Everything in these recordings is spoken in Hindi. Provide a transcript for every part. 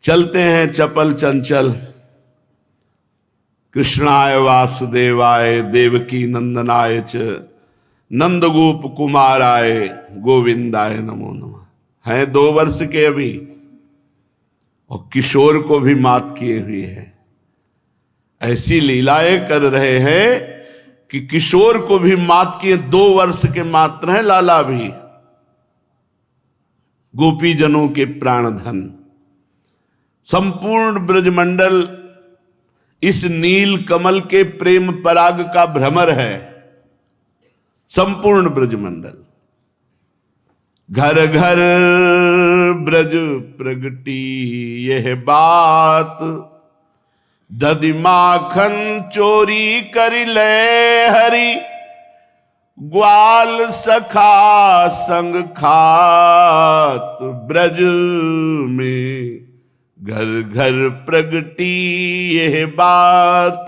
चलते हैं चपल चंचल। कृष्णाय वासुदेवाय देवकी नंदनाय च नंदगोप कुमाराय गोविंदाय नमो नमः। हैं 2 वर्ष के अभी और किशोर को भी मात किए हुए हैं। ऐसी लीलाएं कर रहे हैं कि किशोर को भी मात किए। 2 वर्ष के मात्र हैं लाला भी। गोपीजनों के प्राणधन संपूर्ण ब्रजमंडल इस नील कमल के प्रेम पराग का भ्रमर है। संपूर्ण ब्रजमंडल घर घर ब्रज प्रगटी यह बात, दधि माखन चोरी कर ले हरि, ग्वाल सखा संग खात ब्रज में घर घर प्रगटी यह बात।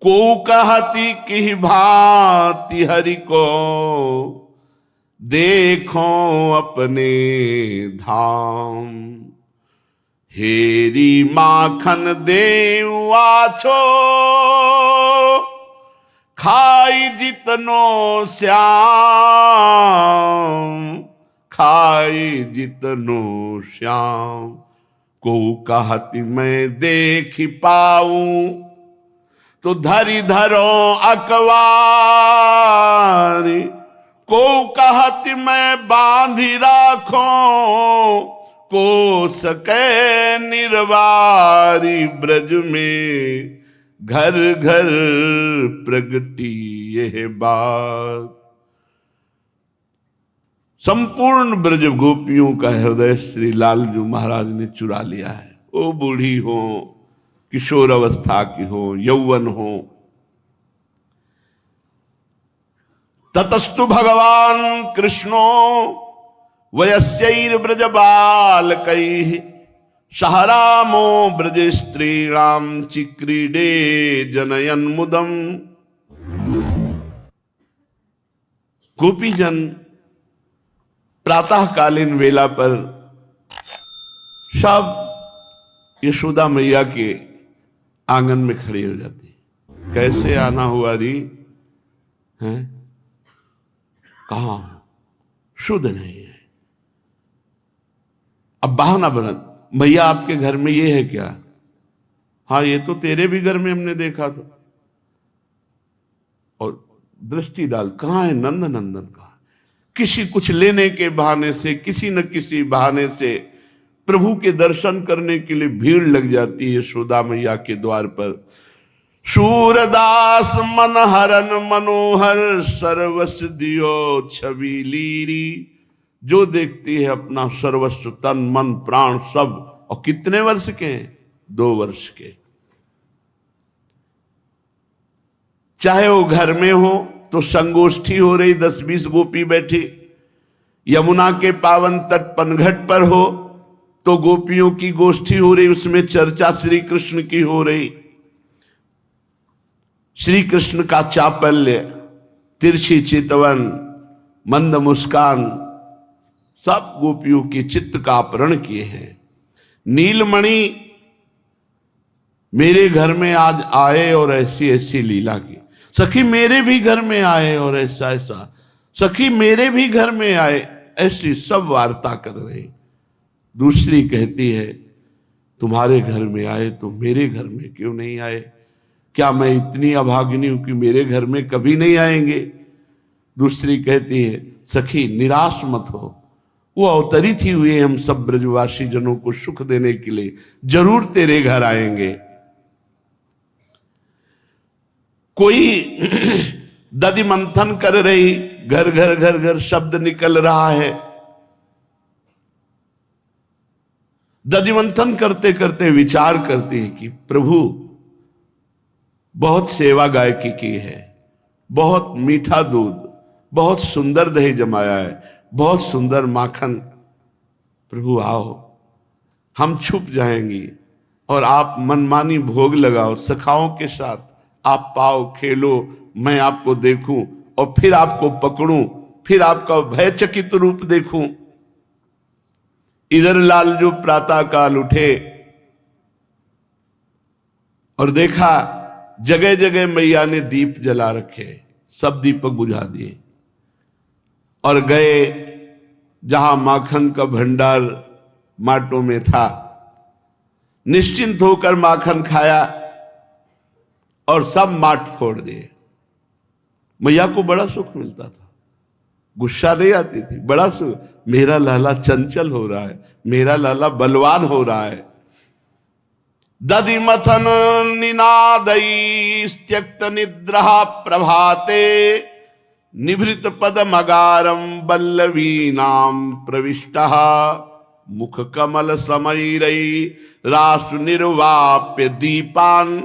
को कहती कि भांति हरि को देखो अपने धाम, हेरी माखन देवा छो खाई जितनो श्याम, खाई जितनो श्याम। को कहती मैं देख पाऊं तो धरी धरो अकवारी, को कहती मैं बांधी राखो को सके निर्वारी। ब्रज में घर घर प्रगटी यह बात। संपूर्ण ब्रज गोपियों का हृदय श्री लालजू महाराज ने चुरा लिया है। वो बूढ़ी हो, किशोर अवस्था की हो, यौवन हो। ततस्तु भगवान कृष्णो वयस्यैर ब्रज बालकैः, सहरामो ब्रज स्त्रीणाम चिक्रीडे जनयन मुदम। गोपीजन प्रातःकालीन वेला पर सब यशोदा मैया के आंगन में खड़ी हो जाती। कैसे आना हुआ री हैं? कहा शुद्ध नहीं है। अब बहाना बना, भैया आपके घर में ये है क्या? हाँ ये तो तेरे भी घर में हमने देखा था। और दृष्टि डाल, कहां है नंद नंदन? कहां? किसी कुछ लेने के बहाने से, किसी न किसी बहाने से प्रभु के दर्शन करने के लिए भीड़ लग जाती है यशोदा मैया के द्वार पर। सूरदास मन हरन मनोहर, सर्वस्व दियो छवि लीरी। जो देखती है अपना सर्वस्व, तन मन प्राण सब। और कितने वर्ष के हैं? 2 वर्ष के। चाहे वो घर में हो तो संगोष्ठी हो रही, 10-20 गोपी बैठी। यमुना के पावन तट पनघट पर हो तो गोपियों की गोष्ठी हो रही, उसमें चर्चा श्री कृष्ण की हो रही। श्री कृष्ण का चापल्य, तिरछी चितवन, मंद मुस्कान, सब गोपियों के चित्त का अपहरण किए हैं। नीलमणि मेरे घर में आज आए और ऐसी ऐसी लीला की। सखी मेरे भी घर में आए और ऐसा ऐसा। सखी मेरे भी घर में आए, ऐसी सब वार्ता कर रहे। दूसरी कहती है तुम्हारे घर में आए तो मेरे घर में क्यों नहीं आए? क्या मैं इतनी अभागिनी हूं कि मेरे घर में कभी नहीं आएंगे? दूसरी कहती है सखी निराश मत हो, वो अवतरित ही हुए हम सब ब्रजवासी जनों को सुख देने के लिए, जरूर तेरे घर आएंगे। कोई दधि मंथन कर रही, घर घर घर घर शब्द निकल रहा है। दधि मंथन करते करते विचार करती है कि प्रभु बहुत सेवा गायकी की है, बहुत मीठा दूध, बहुत सुंदर दही जमाया है, बहुत सुंदर माखन। प्रभु आओ, हम छुप जाएंगी और आप मनमानी भोग लगाओ सखाओं के साथ। आप पाओ, खेलो, मैं आपको देखूं और फिर आपको पकड़ूं, फिर आपका भयचकित रूप देखूं। इधर लालजू प्रातः काल उठे और देखा जगह जगह मैया ने दीप जला रखे, सब दीपक बुझा दिए और गए जहां माखन का भंडार माटों में था। निश्चिंत होकर माखन खाया और सब माट फोड़ दिए। मैया को बड़ा सुख मिलता था, गुस्सा नहीं आती थी, बड़ा सुख। मेरा लाला चंचल हो रहा है, मेरा लाला बलवान हो रहा है। दधि मथन निनादई त्यक्त निद्रा प्रभाते निभृत पदमगारम बल्लवी नाम प्रविष्टः मुख कमल समैरई राष्ट्र निर्वाप्य दीपान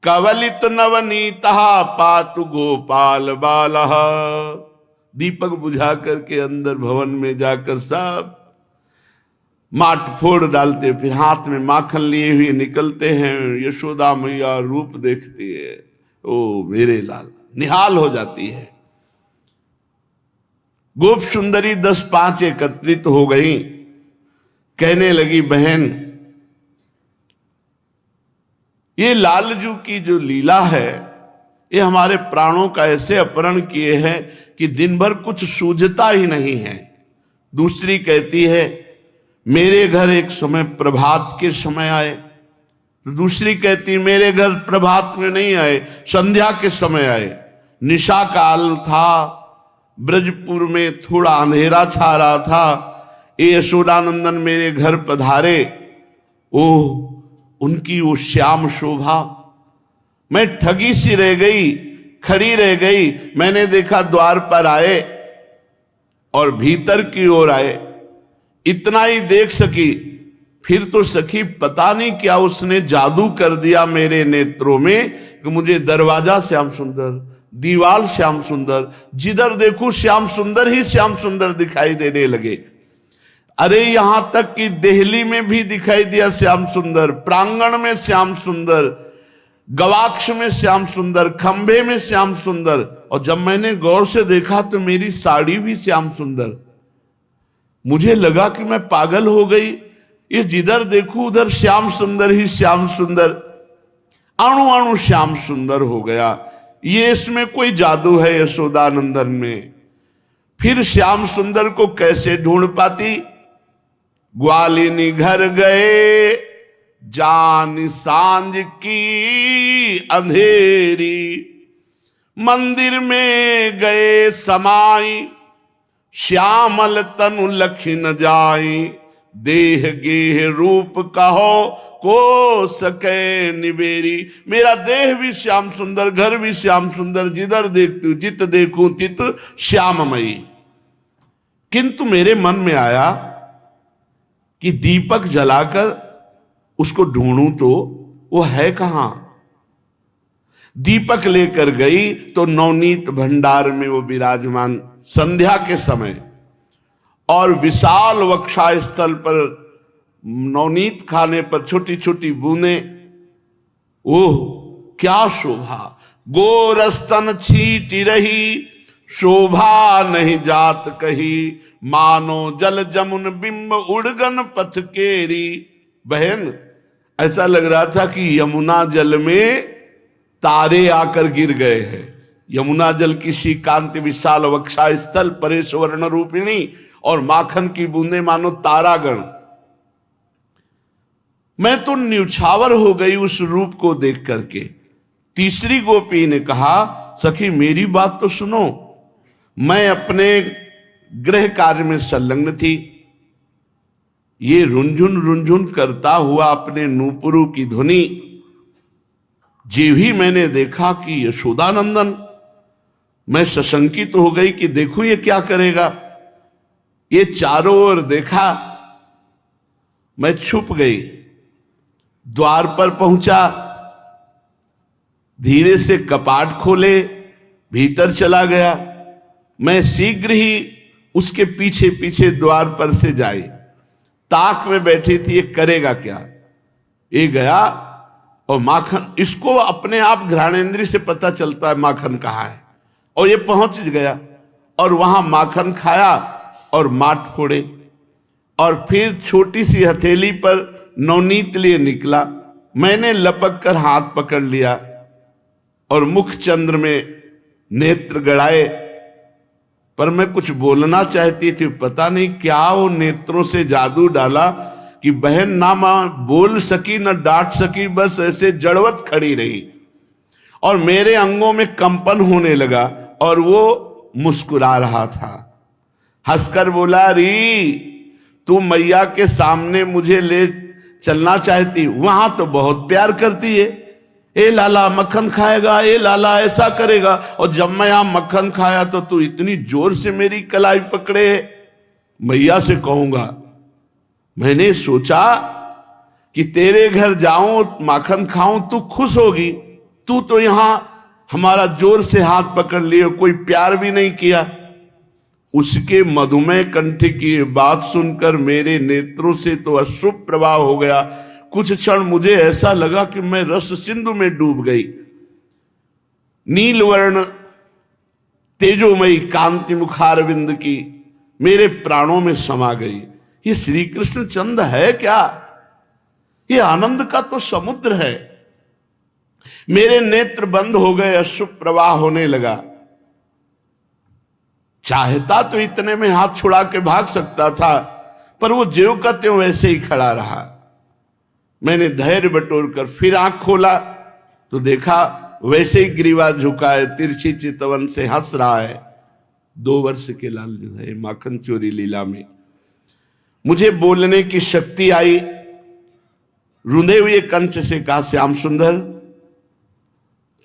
कवलित नवनीतः पातु गोपाल बालः। दीपक बुझा करके अंदर भवन में जाकर सब माट फोड़ डालते, फिर हाथ में माखन लिए हुए निकलते हैं। यशोदा मैया रूप देखती है, ओ मेरे लाल, निहाल हो जाती है। गोप सुंदरी 10-5 एकत्रित हो गई, कहने लगी बहन ये लालजू की जो लीला है ये हमारे प्राणों का ऐसे अपहरण किए हैं कि दिन भर कुछ सूझता ही नहीं है। दूसरी कहती है मेरे घर एक समय प्रभात के समय आए, तो दूसरी कहती मेरे घर प्रभात में नहीं आए, संध्या के समय आए। निशा काल था, ब्रजपुर में थोड़ा अंधेरा छा रहा था, ये यशोदानंदन मेरे घर पधारे। ओह उनकी वो श्याम शोभा, मैं ठगी सी रह गई, खड़ी रह गई। मैंने देखा द्वार पर आए और भीतर की ओर आए, इतना ही देख सकी। फिर तो सखी पता नहीं क्या उसने जादू कर दिया मेरे नेत्रों में कि मुझे दरवाजा श्याम सुंदर, दीवाल श्याम सुंदर, जिधर देखूं श्याम सुंदर ही श्याम सुंदर दिखाई देने लगे। अरे यहां तक कि देहली में भी दिखाई दिया श्याम सुंदर, प्रांगण में श्याम सुंदर, गवाक्ष में श्याम सुंदर, खंभे में श्याम सुंदर। और जब मैंने गौर से देखा तो मेरी साड़ी भी श्याम सुंदर। मुझे लगा कि मैं पागल हो गई, ये जिधर देखूं उधर श्याम सुंदर ही श्याम सुंदर, अणु अणु श्याम सुंदर हो गया। ये इसमें कोई जादू है यशोदानंदन में। फिर श्याम सुंदर को कैसे ढूंढ पाती? ग्वालिनी घर गए जान सांझ की अंधेरी, मंदिर में गए समाई श्यामल तनु लखी न जाई, देह गेह रूप कहो को सके निबेरी। मेरा देह भी श्याम सुंदर, घर भी श्याम सुंदर, जिधर देखती हूं जित देखूं तित श्याममयी। किंतु मेरे मन में आया कि दीपक जलाकर उसको ढूंढूं तो वो है कहां। दीपक लेकर गई तो नवनीत भंडार में वो विराजमान, संध्या के समय, और विशाल वक्षा स्थल पर नवनीत खाने पर छोटी छोटी बूंदे। ओह क्या शोभा, गोरस्तन छीटी रही, शोभा नहीं जात कही, मानो जल जमुन बिंब उड़गन पथ केरी। बहन ऐसा लग रहा था कि यमुना जल में तारे आकर गिर गए हैं। यमुना जल की सी कांति विशाल वक्षा स्थल परे सुवर्ण रूपिणी, और माखन की बूंदे मानो तारागण। मैं तो न्यौछावर हो गई उस रूप को देख करके। तीसरी गोपी ने कहा सखी मेरी बात तो सुनो, मैं अपने गृह कार्य में संलग्न थी, ये रुंझुन रुंझुन करता हुआ अपने नूपुरों की ध्वनि, जी ही मैंने देखा कि यशोदानंदन, मैं सशंकित हो गई कि देखूं ये क्या करेगा। ये चारों ओर देखा, मैं छुप गई, द्वार पर पहुंचा, धीरे से कपाट खोले, भीतर चला गया। मैं शीघ्र ही उसके पीछे पीछे द्वार पर से जाई, ताक में बैठी थी ये करेगा क्या। ये गया और माखन, इसको अपने आप घ्राणेंद्रिय से पता चलता है माखन कहाँ है, और ये पहुंच गया और वहां माखन खाया और माट फोड़े। और फिर छोटी सी हथेली पर नवनीत लिए निकला। मैंने लपक कर हाथ पकड़ लिया और मुख चंद्र में नेत्र गड़ाए, पर मैं कुछ बोलना चाहती थी, पता नहीं क्या वो नेत्रों से जादू डाला कि बहन ना मां बोल सकी न डांट सकी, बस ऐसे जड़वत खड़ी रही और मेरे अंगों में कंपन होने लगा और वो मुस्कुरा रहा था। हंसकर बोला, री तू मैया के सामने मुझे ले चलना चाहती, वहां तो बहुत प्यार करती है, ए लाला मक्खन खाएगा, ए लाला ऐसा करेगा, और जब मैं यहां मक्खन खाया तो तू इतनी जोर से मेरी कलाई पकड़े, मैया से कहूंगा। मैंने सोचा कि तेरे घर जाऊं माखन खाऊं, तू खुश होगी, तू तो यहां हमारा जोर से हाथ पकड़ लिए, कोई प्यार भी नहीं किया। उसके मधुमेह कंठ की बात सुनकर मेरे नेत्रों से तो अश्रु प्रवाह हो गया। कुछ क्षण मुझे ऐसा लगा कि मैं रस सिंधु में डूब गई। नीलवर्ण तेजोमयी कांति मुखारविंद की मेरे प्राणों में समा गई। ये श्री कृष्ण चंद है क्या? ये आनंद का तो समुद्र है। मेरे नेत्र बंद हो गए, अश्रु प्रवाह होने लगा। चाहता तो इतने में हाथ छुड़ा के भाग सकता था, पर वो ज्यों का त्यों वैसे ही खड़ा रहा। मैंने धैर्य बटोर कर फिर आंख खोला तो देखा वैसे ही ग्रीवा झुका है, तिरछी चितवन से हंस रहा है। 2 वर्ष के लाल जो है माखन चोरी लीला में। मुझे बोलने की शक्ति आई। रुंधे हुए कंठ से कहा, श्याम सुंदर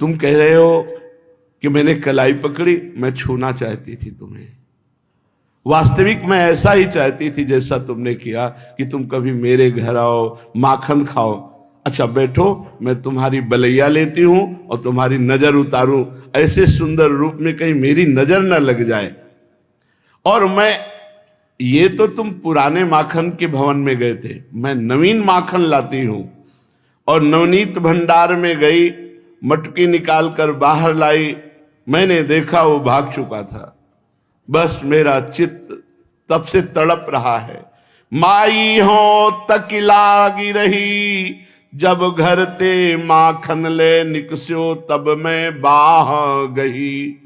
तुम कह रहे हो कि मैंने कलाई पकड़ी, मैं छूना चाहती थी तुम्हें। वास्तविक मैं ऐसा ही चाहती थी जैसा तुमने किया कि तुम कभी मेरे घर आओ, माखन खाओ। अच्छा बैठो, मैं तुम्हारी बलैया लेती हूं और तुम्हारी नजर उतारूं, ऐसे सुंदर रूप में कहीं मेरी नजर न लग जाए। और मैं, ये तो तुम पुराने माखन के भवन में गए थे, मैं नवीन माखन लाती हूं। और नवनीत भंडार में गई, मटकी निकाल कर बाहर लाई। मैंने देखा वो भाग चुका था। बस मेरा चित्त तब से तड़प रहा है। माई हो तक लागी रही, जब घर ते माखन ले निकस्यो, तब मैं बाह गई।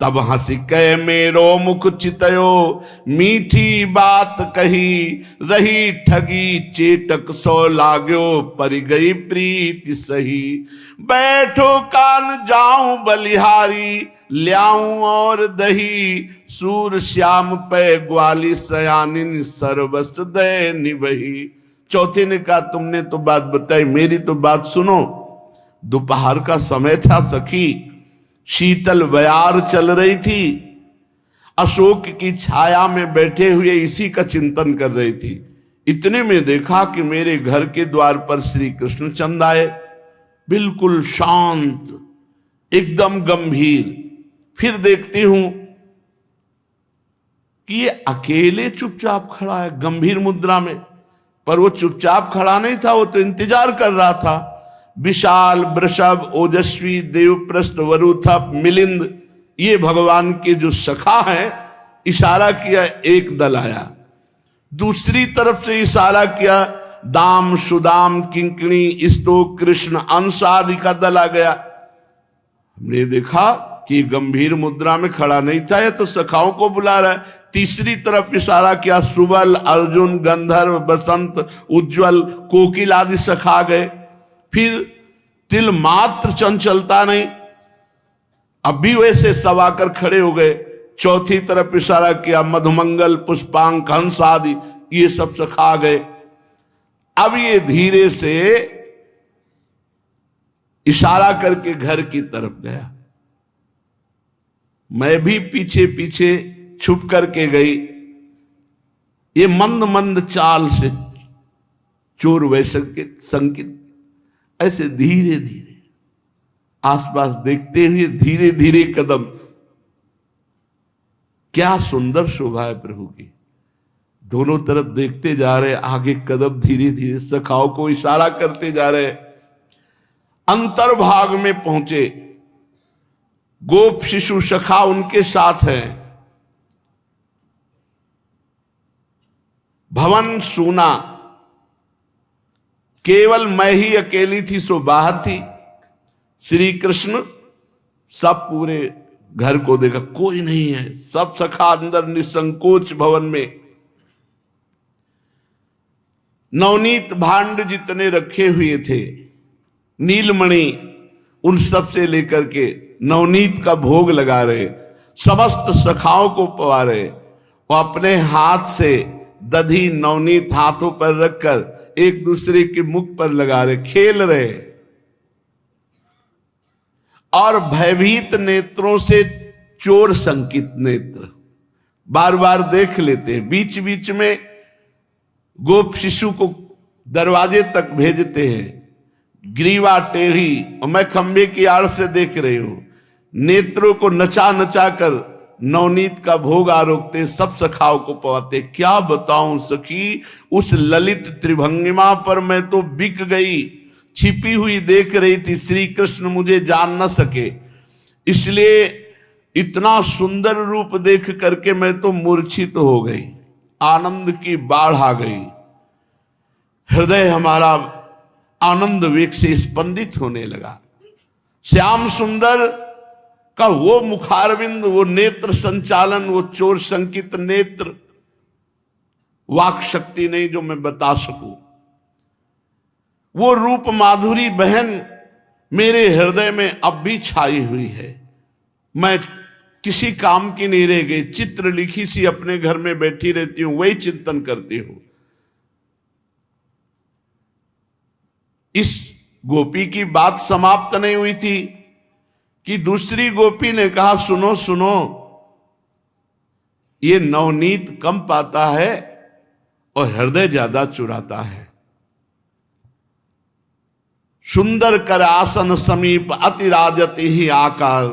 तब हंसी कह मेरो मुख चितयो, मीठी बात कही, रही ठगी चेटक सो लाग्यो, पर गई प्रीति सही। बैठो कान जाऊं बलिहारी, ल्याऊं और दही, सूर श्याम पे ग्वाली सयानिन, सर्वस दे निभही। चौथे ने कहा, तुमने तो बात बताई, मेरी तो बात सुनो। दोपहर का समय था सखी, शीतल बयार चल रही थी। अशोक की छाया में बैठे हुए इसी का चिंतन कर रही थी। इतने में देखा कि मेरे घर के द्वार पर श्री कृष्ण चंद आए, बिल्कुल शांत, एकदम गंभीर। फिर देखती हूं कि ये अकेले चुपचाप खड़ा है गंभीर मुद्रा में, पर वो चुपचाप खड़ा नहीं था, वो तो इंतजार कर रहा था। विशाल वृषभ, ओजस्वी, देवप्रस्थ, वरुथप, मिलिंद, ये भगवान के जो सखा हैं, इशारा किया, एक दल आया। दूसरी तरफ से इशारा किया, दाम, सुदाम, किंकणी, स्तोक, कृष्ण, अंश आदि का दल आ गया। हमने देखा कि गंभीर मुद्रा में खड़ा नहीं था, ये तो सखाओं को बुला रहा है। तीसरी तरफ इशारा किया, सुबल, अर्जुन, गंधर्व, बसंत, उज्जवल, कोकिल आदि सखा गए। फिर तिल मात्र चंचलता नहीं, अब भी वैसे सब आकर खड़े हो गए। चौथी तरफ इशारा किया, मधुमंगल, पुष्पांक, हंस आदि, ये सब सखा गए। अब ये धीरे से इशारा करके घर की तरफ गया। मैं भी पीछे पीछे छुप करके गई। ये मंद मंद चाल से चोर वैसे के संकेत, ऐसे धीरे धीरे आसपास देखते हुए धीरे धीरे कदम। क्या सुंदर शोभा है प्रभु की। दोनों तरफ देखते जा रहे, आगे कदम धीरे धीरे सखाओं को इशारा करते जा रहे। अंतर्भाग में पहुंचे, गोप शिशु सखा उनके साथ है। भवन सूना, केवल मैं ही अकेली थी सो बाहर थी। श्री कृष्ण सब पूरे घर को देखा, कोई नहीं है, सब सखा अंदर निसंकोच भवन में। नवनीत भांड जितने रखे हुए थे, नीलमणि, उन सब से लेकर के नवनीत का भोग लगा रहे, समस्त सखाओं को पवा रहे, और अपने हाथ से दधी नवनीत हाथों पर रखकर एक दूसरे के मुख पर लगा रहे, खेल रहे, और भयभीत नेत्रों से चोर संकित नेत्र बार बार देख लेते हैं। बीच बीच में गोप शिशु को दरवाजे तक भेजते हैं, ग्रीवा टेढ़ी, और मैं खंबे की आड़ से देख रही हूं, नेत्रों को नचा नचा कर नवनीत का भोग आरोगते, सब सखाओं को पवाते। क्या बताऊं सखी, उस ललित त्रिभंगिमा पर मैं तो बिक गई, छिपी हुई देख रही थी, श्री कृष्ण मुझे जान न सके, इसलिए इतना सुंदर रूप देख करके मैं तो मूर्छित हो गई, आनंद की बाढ़ आ गई, हृदय हमारा आनंद वेग से स्पंदित होने लगा। श्याम सुंदर का वो मुखारविंद, वो नेत्र संचालन, वो चोर संकित नेत्र, वाक शक्ति नहीं जो मैं बता सकूं। वो रूप माधुरी बहन मेरे हृदय में अब भी छाई हुई है। मैं किसी काम की नहीं रह गई, चित्र लिखी सी अपने घर में बैठी रहती हूं, वही चिंतन करती हूं। इस गोपी की बात समाप्त नहीं हुई थी कि दूसरी गोपी ने कहा, सुनो सुनो, ये नवनीत कम पाता है और हृदय ज्यादा चुराता है। सुंदर कर आसन समीप अति राजति ही आकार,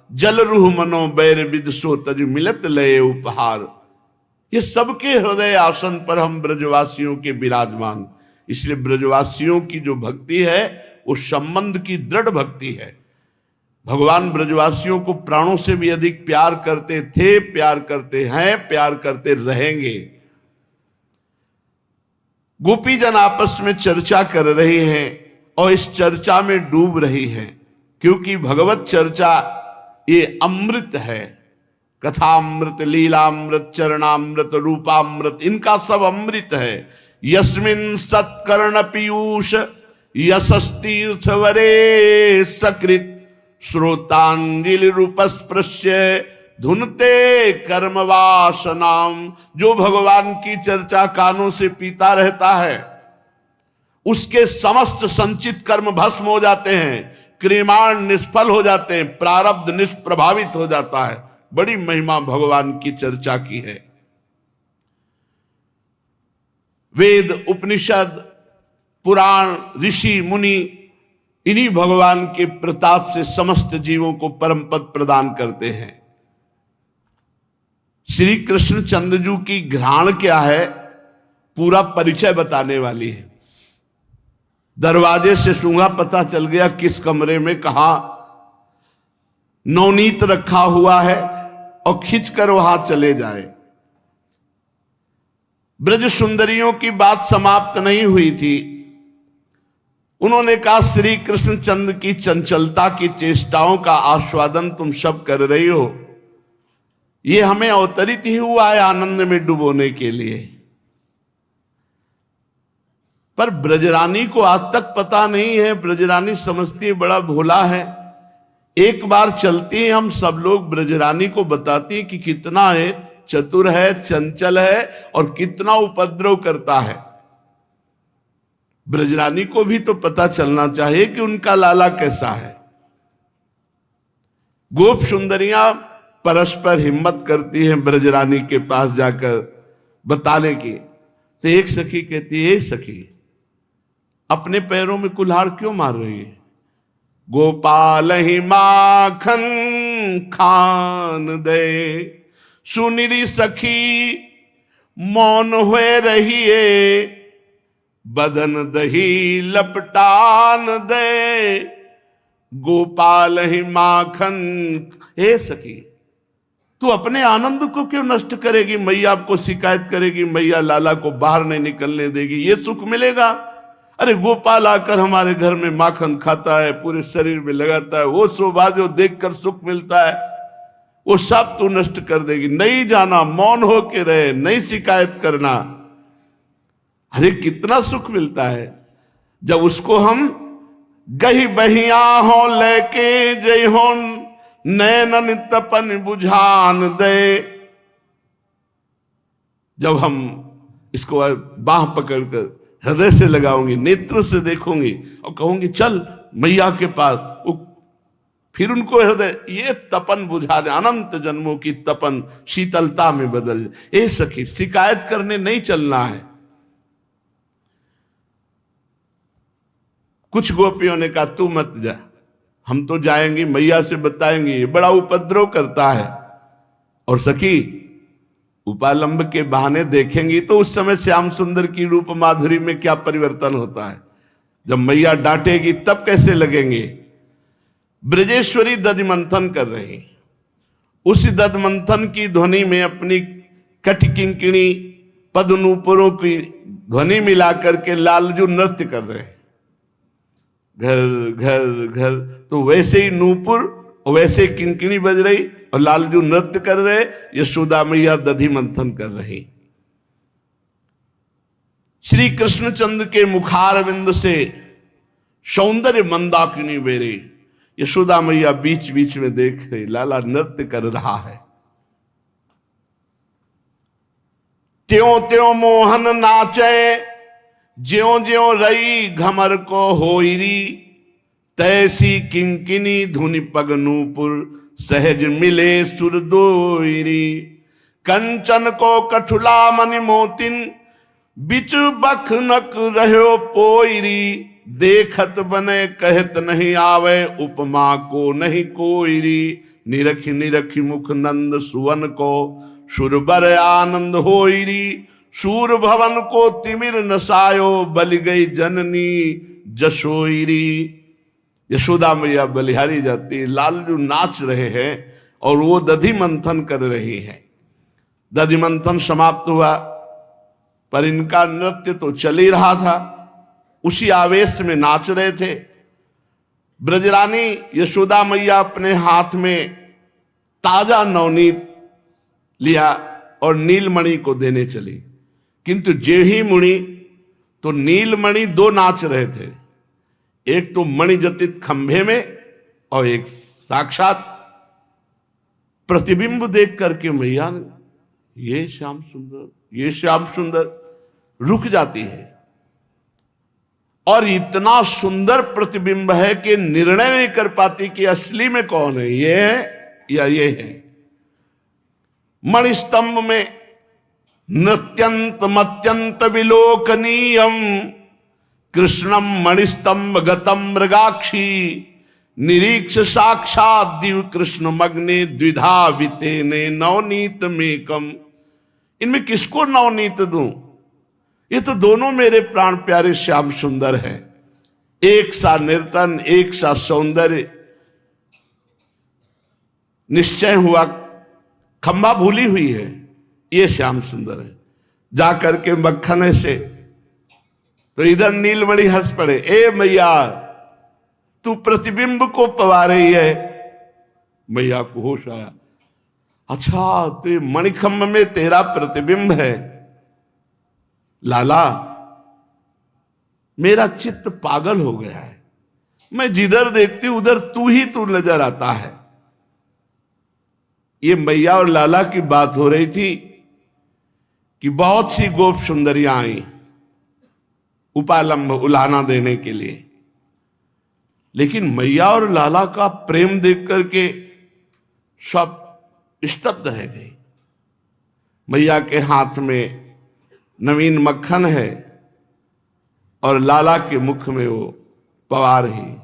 जल रूह मनो बैर विद सो तज मिलत लय उपहार। ये सबके हृदय आसन पर हम ब्रजवासियों के विराजमान, इसलिए ब्रजवासियों की जो भक्ति है वो संबंध की दृढ़ भक्ति है। भगवान ब्रजवासियों को प्राणों से भी अधिक प्यार करते थे, प्यार करते हैं, प्यार करते रहेंगे। गोपी जन आपस में चर्चा कर रहे हैं और इस चर्चा में डूब रही हैं, क्योंकि भगवत चर्चा ये अमृत है। कथामृत, लीलामृत, चरणामृत, रूपामृत, इनका सब अमृत है। यस्मिन् सत्कर्ण पीयूष यशस्तीर्थ वरे सकृत, श्रोतांजलि रूपस्पृश्य धुनते कर्म वासनाम। जो भगवान की चर्चा कानों से पीता रहता है, उसके समस्त संचित कर्म भस्म हो जाते हैं, क्रियमाण निष्फल हो जाते हैं, प्रारब्ध निष्प्रभावित हो जाता है। बड़ी महिमा भगवान की चर्चा की है। वेद, उपनिषद, पुराण, ऋषि मुनि, इन्हीं भगवान के प्रताप से समस्त जीवों को परम पद प्रदान करते हैं। श्री कृष्ण चंद्रजू की घ्राण क्या है, पूरा परिचय बताने वाली है। दरवाजे से सूंघा, पता चल गया किस कमरे में कहा नवनीत रखा हुआ है, और खींचकर वहां चले जाए। ब्रज सुंदरियों की बात समाप्त नहीं हुई थी। उन्होंने कहा, श्री कृष्ण चंद्र की चंचलता की चेष्टाओं का आस्वादन तुम सब कर रही हो, ये हमें अवतरित ही हुआ है आनंद में डुबोने के लिए। पर ब्रजरानी को आज तक पता नहीं है। ब्रजरानी समझती है बड़ा भोला है। एक बार चलती है, हम सब लोग ब्रजरानी को बताती है कि कितना है, चतुर है, चंचल है, और कितना उपद्रव करता है। ब्रजरानी को भी तो पता चलना चाहिए कि उनका लाला कैसा है। गोप सुंदरियां परस्पर हिम्मत करती हैं ब्रजरानी के पास जाकर बताने की। तो एक सखी कहती है, सखी अपने पैरों में कुल्हाड़ क्यों मार रही है? गोपाल ही माखन खान दे, सुनिरी सखी मौन हुए रहिए, बदन दही लपटान दे। गोपाल ही माखन, हे सखी तू अपने आनंद को क्यों नष्ट करेगी? मैया आपको शिकायत करेगी, मैया लाला को बाहर नहीं निकलने देगी, ये सुख मिलेगा? अरे गोपाल आकर हमारे घर में माखन खाता है, पूरे शरीर में लगाता है, वो शोभा जो देखकर सुख मिलता है, वो सब तू नष्ट कर देगी। नहीं जाना, मौन होके रहे, नहीं शिकायत करना। अरे कितना सुख मिलता है जब उसको हम गही बहिया हो लेके जय हो नैनन तपन बुझान दे। जब हम इसको बाह पकड़कर हृदय से लगाऊंगी, नेत्र से देखूंगी और कहूंगी चल मैया के पास, फिर उनको हृदय ये तपन बुझा दे, अनंत जन्मों की तपन शीतलता में बदल। ए सखी, शिकायत करने नहीं चलना है। कुछ गोपियों ने कहा तू मत जा, हम तो जाएंगे, मैया से बताएंगे, ये बड़ा उपद्रव करता है। और सखी उपालंब के बहाने देखेंगी तो उस समय श्याम सुंदर की रूप माधुरी में क्या परिवर्तन होता है। जब मैया डांटेगी तब कैसे लगेंगे। ब्रजेश्वरी दधिमंथन कर रही, उसी दधिमंथन की ध्वनि में अपनी कटकिंकिणी पद्मनूपुरों की ध्वनि मिला करके लालजू नृत्य कर रहे हैं, घर घर घर। तो वैसे ही नूपुर और वैसे ही किंकिणी बज रही और लालजू नृत्य कर रहे, यशोदा मैया दधि मंथन कर रही। श्री कृष्णचंद्र के मुखारविंद से सौंदर्य मंदाकिनी बेरे, यशोदा मैया बीच बीच में देख रही, लाला नृत्य कर रहा है। त्यों त्यों मोहन नाचे, ज्यों ज्यों रई घमर को होइरी, तैसी किंकिनी धुनि पगनूपुर सहज मिले सुरदोइरी। कंचन को कठुला मनि मोतिन, बिच बखनक रहो पोइरी। देखत बने कहत नहीं आवे, उपमा को नहीं कोइरी। निरखी निरखी मुख नंद सुवन को, सुरबर आनंद होइरी। सूर भवन को तिमिर नसायो, बल गई जननी जसोइरी। यशोदा मैया बलिहारी जाती, लालजू नाच रहे हैं और वो दधि मंथन कर रही हैं। दधि मंथन समाप्त हुआ, पर इनका नृत्य तो चल ही रहा था, उसी आवेश में नाच रहे थे। ब्रजरानी यशोदा मैया अपने हाथ में ताजा नवनीत लिया और नीलमणि को देने चली, किंतु जेही मुनि तो नीलमणि दो नाच रहे थे, एक तो मणिजतित खंभे में और एक साक्षात प्रतिबिंब देख करके मैया ये श्याम सुंदर, ये श्याम सुंदर रुक जाती है। और इतना सुंदर प्रतिबिंब है कि निर्णय नहीं कर पाती कि असली में कौन है, ये है या ये है। मणिस्तंभ में नृत्यंत मत्यंत विलोकनीयम, कृष्णम मणिस्तंभ गतम मृगाक्षी। निरीक्ष साक्षात दिव कृष्ण मग्ने द्विधा वितेने नवनीत मेकम। इनमें किसको नवनीत दूं? ये तो दोनों मेरे प्राण प्यारे श्याम सुंदर है, एक सा निर्तन एक सा सौंदर्य। निश्चय हुआ खंबा भूली हुई है, ये श्याम सुंदर है। जाकर के मक्खन से तो इधर नीलमणि हंस पड़े, ए मैया तू प्रतिबिंब को पवा रही है। मैया को होश आया, अच्छा तो मणिखंभ में तेरा प्रतिबिंब है। लाला मेरा चित्त पागल हो गया है, मैं जिधर देखती हूं उधर तू ही तू नजर आता है। ये मैया और लाला की बात हो रही थी कि बहुत सी गोप सुंदरियां आई उपालंब उलाहना देने के लिए, लेकिन मैया और लाला का प्रेम देख करके सब स्तब्ध रह गई। मैया के हाथ में नवीन मक्खन है और लाला के मुख में वो पवा रही।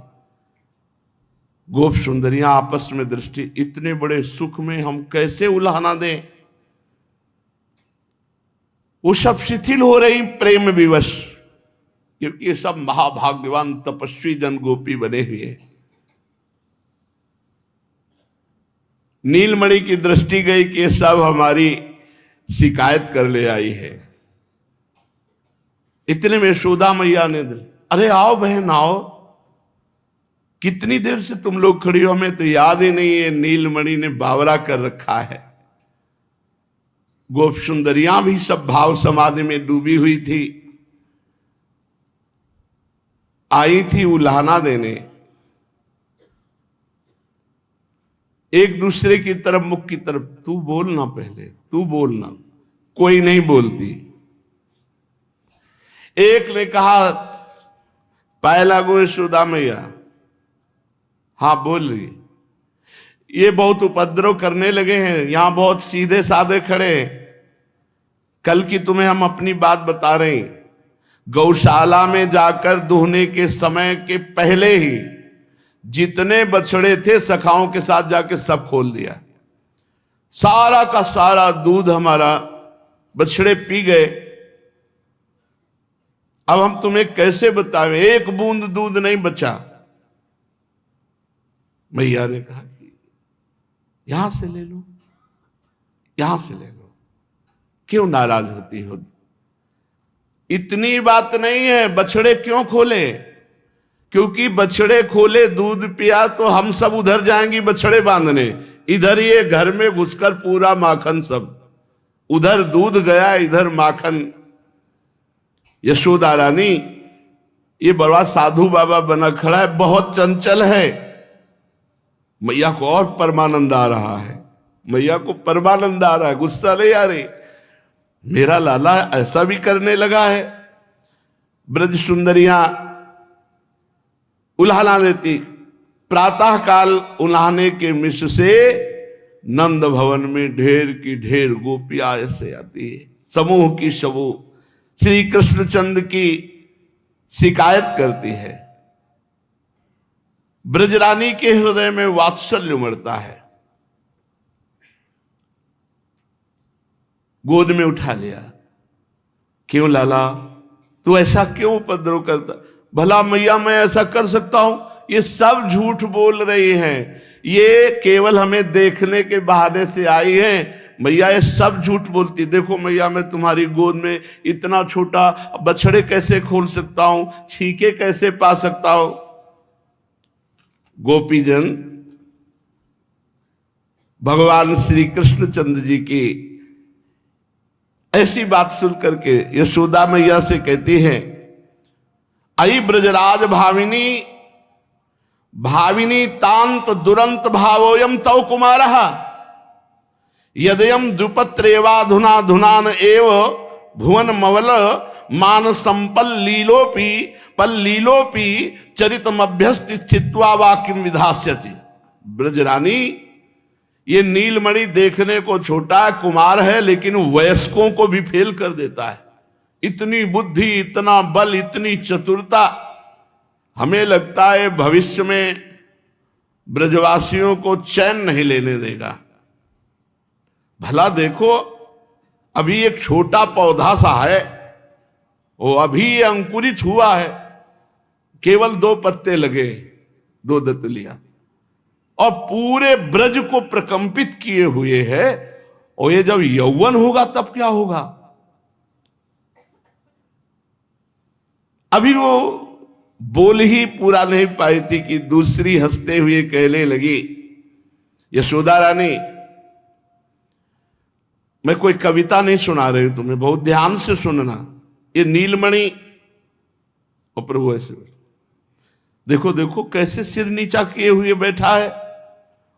गोप सुंदरियां आपस में दृष्टि, इतने बड़े सुख में हम कैसे उलाहना दें। वो सब शिथिल हो रही प्रेम विवश, क्योंकि ये सब महाभाग्यवान तपस्वी जन गोपी बने हुए। नीलमणि की दृष्टि गई कि सब हमारी शिकायत कर ले आई है। इतने में यशोदा मैया ने, अरे आओ बहन आओ, कितनी देर से तुम लोग खड़ी हो, हमें तो याद ही नहीं है नीलमणि ने बावरा कर रखा है। गोप सुंदरियां भी सब भाव समाधि में डूबी हुई थी, आई थी उल्हाना देने। एक दूसरे की तरफ, मुख की तरफ, तू बोलना पहले, तू बोलना। कोई नहीं बोलती। एक ने कहा, पहला गो यशोदा मैया, हाँ बोल रही, ये बहुत उपद्रव करने लगे हैं, यहां बहुत सीधे साधे खड़े हैं। कल की तुम्हें हम अपनी बात बता रहे हैं। गौशाला में जाकर दुहने के समय के पहले ही जितने बछड़े थे सखाओं के साथ जाके सब खोल दिया। सारा का सारा दूध हमारा बछड़े पी गए। अब हम तुम्हें कैसे बतावें, एक बूंद दूध नहीं बचा। मैया ने कहा कि यहां से ले लो, यहां से ले लो, क्यों नाराज होती हो? इतनी बात नहीं है, बछड़े क्यों खोले? क्योंकि बछड़े खोले, दूध पिया तो हम सब उधर जाएंगी बछड़े बांधने, इधर ये घर में घुसकर पूरा माखन सब, उधर दूध गया इधर माखन। यशोदा रानी ये बड़ा साधु बाबा बना खड़ा है, बहुत चंचल है। मैया को और परमानंद आ रहा है, मैया को परमानंद आ रहा है, गुस्सा नहीं आ रही। मेरा लाला ऐसा भी करने लगा है। ब्रज सुंदरियां उल्हाना देती। प्रातः काल उल्हाने के मिश्र से नंद भवन में ढेर की ढेर गोपियां ऐसे आती है, समूह की समूह श्री कृष्णचंद्र की शिकायत करती है। ब्रजरानी के हृदय में वात्सल्य उमड़ता है। गोद में उठा लिया। क्यों लाला, तू ऐसा क्यों उपद्रव करता? भला मैया मैं ऐसा कर सकता हूं? ये सब झूठ बोल रही हैं, ये केवल हमें देखने के बहाने से आई है। मैया ये सब झूठ बोलती। देखो मैया, मैं तुम्हारी गोद में इतना छोटा बछड़े कैसे खोल सकता हूं, छीके कैसे पा सकता हूं? गोपीजन भगवान श्री कृष्णचंद्र जी की ऐसी बात सुन करके यशोदा मैया से कहती हैं, अयि ब्रजराज भाविनी भाविनी तांत दुरंत भावोयम तव कुमारः यदयम द्रुपत्रेवाधुना धुनान एव भुवन मवल मान संपल लीलोपी पल्लीलोपी चरितमभ्यस्ति स्थित्वा वा किम विधास्यति। ब्रजरानी, ये नीलमणि देखने को छोटा कुमार है, लेकिन वयस्कों को भी फेल कर देता है। इतनी बुद्धि, इतना बल, इतनी चतुरता। हमें लगता है भविष्य में ब्रजवासियों को चैन नहीं लेने देगा। भला देखो, अभी एक छोटा पौधा सा है, वो अभी अंकुरित हुआ है, केवल 2 पत्ते लगे, 2 दतलियां, और पूरे ब्रज को प्रकंपित किए हुए है। और ये जब यौवन होगा तब क्या होगा? अभी वो बोल ही पूरा नहीं पाई थी कि दूसरी हंसते हुए कहने लगी, यशोदा रानी, मैं कोई कविता नहीं सुना रही हूं तुम्हें, बहुत ध्यान से सुनना। ये नीलमणि, और प्रभु ऐसे देखो देखो कैसे सिर नीचा किए हुए बैठा है,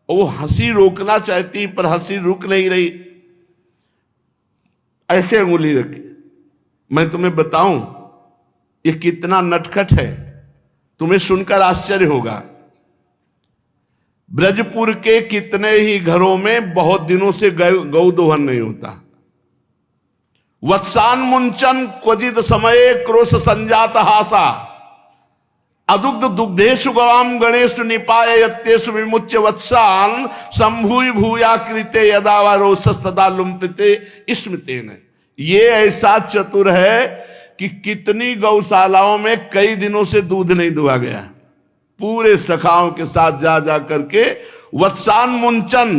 और वो हंसी रोकना चाहती पर हंसी रुक नहीं रही, ऐसे अंगुली रखी। मैं तुम्हें बताऊं ये कितना नटखट है, तुम्हें सुनकर आश्चर्य होगा। ब्रजपुर के कितने ही घरों में बहुत दिनों से गौ दोहन नहीं होता। वत्सान मुंचन क्वचित समय क्रोश संजात हासा अदुग्ध दुग्धेशु गवाम गणेशु निपाय यत्तेषु विमुच्य वत्सान संभूय भूया कृते यदा वा रोषस्तदा लुम्पते स्मृतेन। ये ऐसा चतुर है कि कितनी गौशालाओं में कई दिनों से दूध नहीं दुआ गया। पूरे सखाओं के साथ जा जा करके वत्सान मुंचन,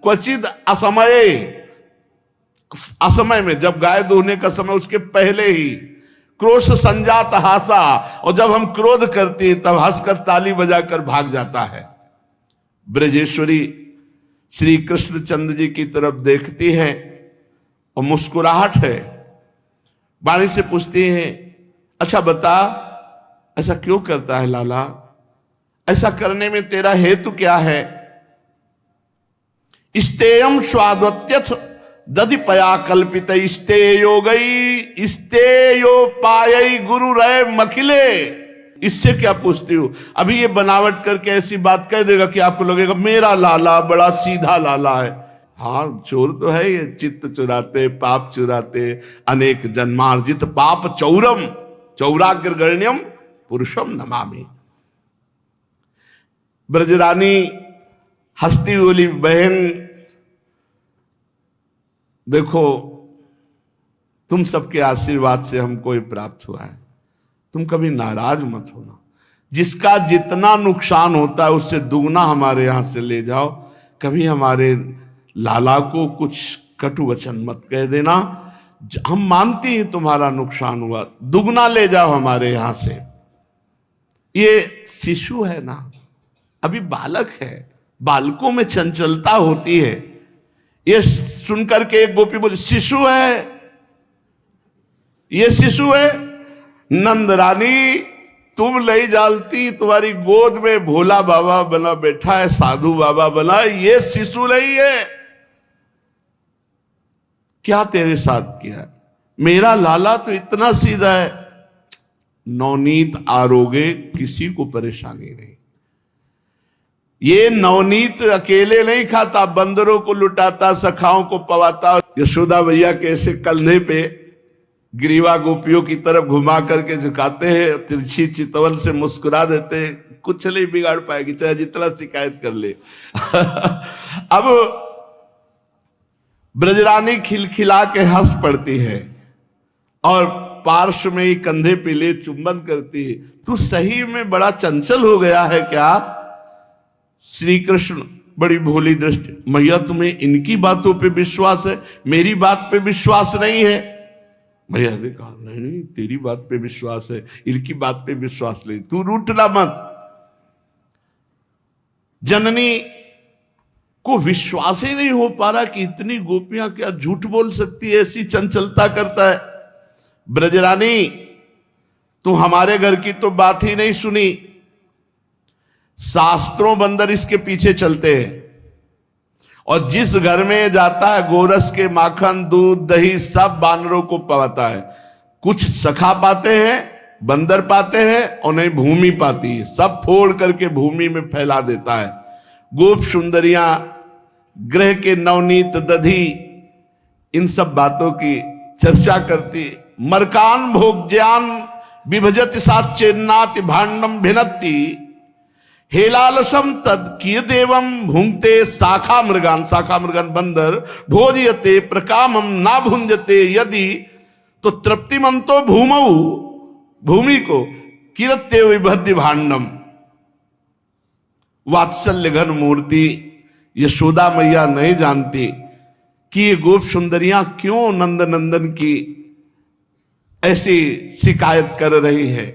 क्वचित असमय, असमय में, जब गाय दूहने का समय उसके पहले ही क्रोश संजात हासा, और जब हम क्रोध करते हैं तब हंसकर ताली बजाकर भाग जाता है। ब्रजेश्वरी श्री कृष्णचंद्र जी की तरफ देखती है और मुस्कुराहट है, वाणी से पूछती है, अच्छा बता ऐसा क्यों करता है लाला, ऐसा करने में तेरा हेतु क्या है? स्तेयम स्वाद्वत्यथ दधिपया कल्पित स्तेयो गई स्तेयो पायई गुरु रहे मखिले। इससे क्या पूछती हूं? अभी ये बनावट करके ऐसी बात कह देगा कि आपको लगेगा मेरा लाला बड़ा सीधा लाला है। हाँ, चोर तो है ये, चित्त चुराते, पाप चुराते, अनेक जन्मार्जित पाप चौरम चौराग्रगण्यम पुरुषम नमामि। ब्रजरानी हंसती बोली, बहन देखो तुम सबके आशीर्वाद से हमको ये प्राप्त हुआ है, तुम कभी नाराज मत होना। जिसका जितना नुकसान होता है उससे दुगना हमारे यहां से ले जाओ। कभी हमारे लाला को कुछ कटु वचन मत कह देना। हम मानते हैं तुम्हारा नुकसान हुआ, दुगना ले जाओ हमारे यहां से। ये शिशु है ना, अभी बालक है, बालकों में चंचलता होती है। ये सुनकर के एक गोपी बोली, शिशु है, ये शिशु है? नंद रानी तुम नहीं जानती, तुम्हारी गोद में भोला बाबा बना बैठा है, साधु बाबा बना, ये शिशु नहीं है। क्या तेरे साथ किया है? मेरा लाला तो इतना सीधा है, नवनीत आरोगे किसी को परेशानी नहीं। ये नवनीत अकेले नहीं खाता, बंदरों को लुटाता, सखाओं को पवाता। यशोदा भैया कैसे कंधे पे ग्रीवा गोपियों की तरफ घुमा करके झुकाते हैं, तिरछी चितवन से मुस्कुरा देते हैं, कुछ नहीं बिगाड़ पाएगी चाहे जितना शिकायत कर ले। अब ब्रजरानी खिलखिला के हंस पड़ती है और पार्श्व में ही कंधे पे ले चुंबन करती है। तू सही में बड़ा चंचल हो गया है क्या? श्री कृष्ण बड़ी भोली दृष्टि, मैया तुम्हें इनकी बातों पे विश्वास है, मेरी बात पे विश्वास नहीं है? मैया ने कहा नहीं, तेरी बात पे विश्वास है, इनकी बात पे विश्वास नहीं, तू रूठना मत। जननी को विश्वास ही नहीं हो पा रहा कि इतनी गोपियां क्या झूठ बोल सकती है, ऐसी चंचलता करता है। ब्रजरानी तू हमारे घर की तो बात ही नहीं सुनी, शास्त्रों बंदर इसके पीछे चलते हैं, और जिस घर में जाता है गोरस के माखन दूध दही सब बानरों को पवाता है। कुछ सखा पाते हैं, बंदर पाते हैं, और नहीं भूमि पाती है, सब फोड़ करके भूमि में फैला देता है। गोप सुंदरियां, ग्रह के नवनीत दधी, इन सब बातों की चर्चा करती। मरकान भोग ज्ञान विभजति साचेन्नाति भांडम भिनत्ति हेलालसम तद किय देवम भुंगते शाखा मृगान। शाखा मृगान बंदर भोजयते प्रकामम ना भुंजते यदि तो तृप्तिमंतो भूमौ, भूमि को किरते विभद्य भांडम। वात्सल्य घन मूर्ति यशोदा मैया नहीं जानती कि ये गोप सुंदरियां क्यों नंद नंदन की ऐसी शिकायत कर रही है।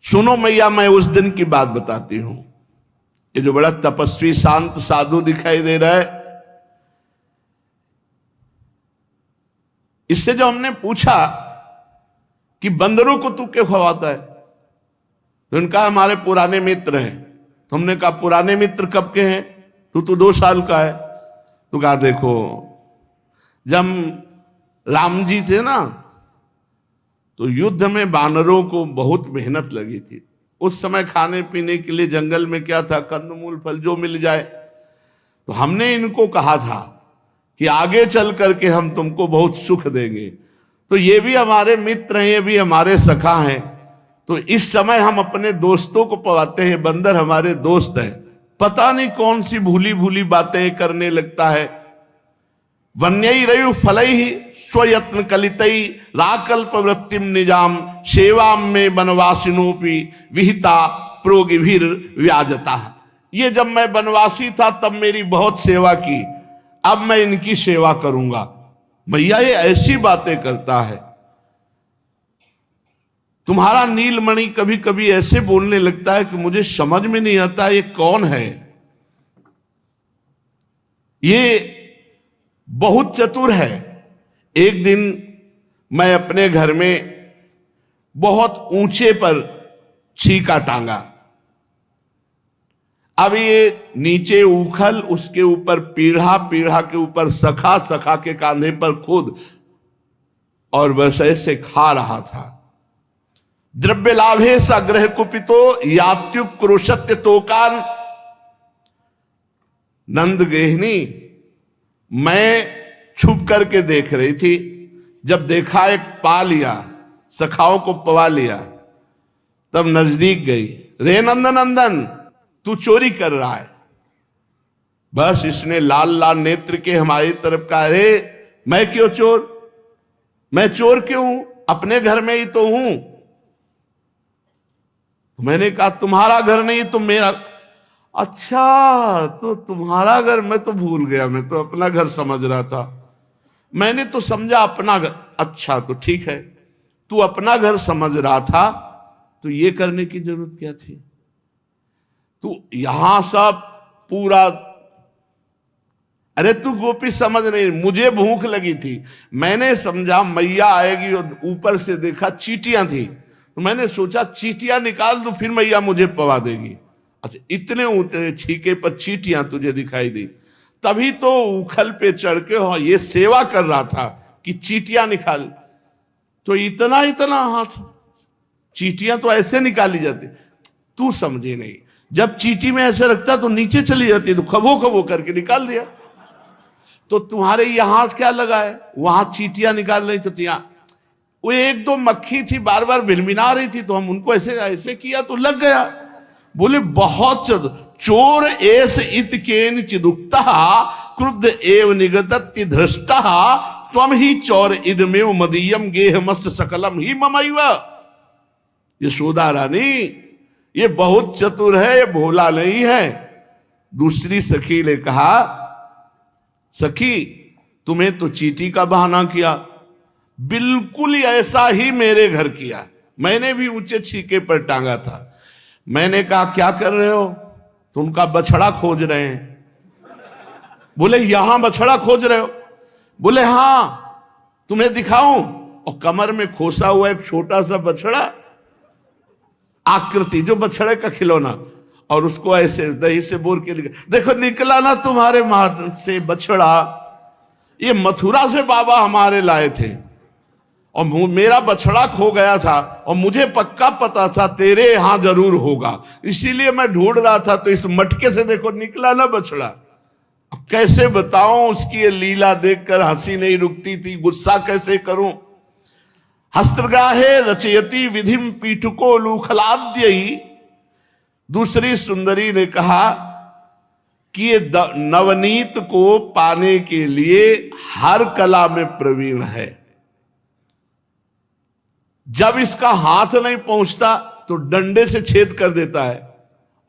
सुनो मैया, मैं उस दिन की बात बताती हूं। ये जो बड़ा तपस्वी शांत साधु दिखाई दे रहा है, इससे जो हमने पूछा कि बंदरों को तू क्यों खवाता है, तो उनका हमारे पुराने मित्र हैं। तो हमने कहा पुराने मित्र कब के हैं? तू 2 साल का है। तो कहा देखो, जब राम जी थे ना, तो युद्ध में बानरों को बहुत मेहनत लगी थी। उस समय खाने पीने के लिए जंगल में क्या था, कंदमूल फल जो मिल जाए। तो हमने इनको कहा था कि आगे चल करके हम तुमको बहुत सुख देंगे। तो ये भी हमारे मित्र हैं, ये भी हमारे सखा हैं। तो इस समय हम अपने दोस्तों को पवाते हैं, बंदर हमारे दोस्त हैं। पता नहीं कौन सी भूली भूली बातें करने लगता है। वन्यई रयु फलई स्वयत्न कलितई राकल्प वृत्तिम निजाम सेवाम में वनवासिनोपि विहिता प्रोगिभिर व्याजता। ये जब मैं बनवासी था तब मेरी बहुत सेवा की, अब मैं इनकी सेवा करूंगा। भैया ये ऐसी बातें करता है। तुम्हारा नीलमणि कभी कभी ऐसे बोलने लगता है कि मुझे समझ में नहीं आता ये कौन है। ये बहुत चतुर है। एक दिन मैं अपने घर में बहुत ऊंचे पर छीका टांगा। अब ये नीचे उखल, उसके ऊपर पीढ़ा, पीढ़ा के ऊपर सखा, सखा के कांधे पर खुद, और बस ऐसे खा रहा था। द्रव्य लाभे सा ग्रह कुपितो यात्युप क्रोशत्य तोकान। नंद गेहनी मैं छुप करके देख रही थी। जब देखा एक पा लिया, सखाओं को पवा लिया, तब नजदीक गई। रे नंदन तू चोरी कर रहा है। बस इसने लाल लाल नेत्र के हमारी तरफ कहा, अरे मैं क्यों चोर, मैं चोर क्यों हूं, अपने घर में ही तो हूं। मैंने कहा तुम्हारा घर नहीं तो मेरा। अच्छा तो तुम्हारा घर, मैं तो भूल गया, मैं तो अपना घर समझ रहा था। मैंने तो समझा अपना घर। अच्छा तो ठीक है, तू अपना घर समझ रहा था तो ये करने की जरूरत क्या थी। तू यहां सब पूरा, अरे तू गोपी समझ नहीं, मुझे भूख लगी थी, मैंने समझा मैया आएगी, और ऊपर से देखा चींटियां थी, तो मैंने सोचा चींटियां निकाल दूं फिर मैया मुझे पवा देगी। अच्छा इतने ऊंचे छीके पर चींटियां तुझे दिखाई दी, तभी तो उखल पे चढ़ के हो ये सेवा कर रहा था कि चींटियां निकाल। तो इतना इतना हाथ, चींटियां तो ऐसे निकाली जाती, तू समझे नहीं। जब चींटी में ऐसे रखता तो नीचे चली जाती, तो खबो खबो करके निकाल दिया। तो तुम्हारे यहां क्या लगा है, वहां चींटियां निकाल रही तो यहाँ वो एक दो मक्खी थी बार बार भिनभिना रही थी, तो हम उनको ऐसे ऐसे किया तो लग गया। बोले बहुत चोर एस इत केन चिदुक्ता क्रुद्ध एव निगदत्ति धृष्टा त्वम ही चौर इदमेव मदीयम गेह मस्त सकलम ही ममैव। यशोदा रानी ये बहुत चतुर है, ये भोला नहीं है। दूसरी सखी ने कहा, सखी तुम्हें तो चींटी का बहाना किया, बिल्कुल ऐसा ही मेरे घर किया। मैंने भी ऊंचे छीके पर टांगा था। मैंने कहा क्या कर रहे हो, तो उनका बछड़ा खोज रहे हैं। बोले यहां बछड़ा खोज रहे हो, बोले हां तुम्हें दिखाऊं। और कमर में खोसा हुआ एक छोटा सा बछड़ा, आकृति जो बछड़े का खिलौना, और उसको ऐसे दही से बोर के देखो निकला ना तुम्हारे मां से बछड़ा, ये मथुरा से बाबा हमारे लाए थे, और मेरा बछड़ा खो गया था, और मुझे पक्का पता था तेरे यहां जरूर होगा, इसीलिए मैं ढूंढ रहा था। तो इस मटके से देखो निकला ना बछड़ा। अब कैसे बताऊं, उसकी ये लीला देखकर हंसी नहीं रुकती थी, गुस्सा कैसे करूं। हस्तग्राहे रचयति विधिम पीठुको लूखलाद्य। दूसरी सुंदरी ने कहा कि ये नवनीत को पाने के लिए हर कला में प्रवीण है। जब इसका हाथ नहीं पहुंचता तो डंडे से छेद कर देता है,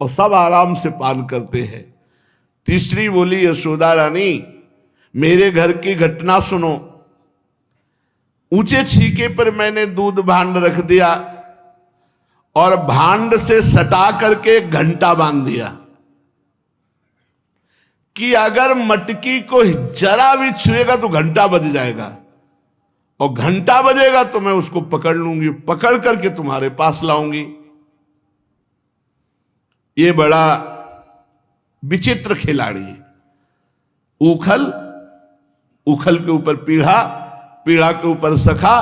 और सब आराम से पान करते हैं। तीसरी बोली, यशोदा रानी मेरे घर की घटना सुनो। ऊंचे छीके पर मैंने दूध भांड रख दिया, और भांड से सटा करके घंटा बांध दिया कि अगर मटकी को जरा भी छुएगा तो घंटा बज जाएगा, और घंटा बजेगा तो मैं उसको पकड़ लूंगी, पकड़ करके तुम्हारे पास लाऊंगी। ये बड़ा विचित्र खिलाड़ी है। उखल, उखल के ऊपर पीढ़ा, पीढ़ा के ऊपर सखा,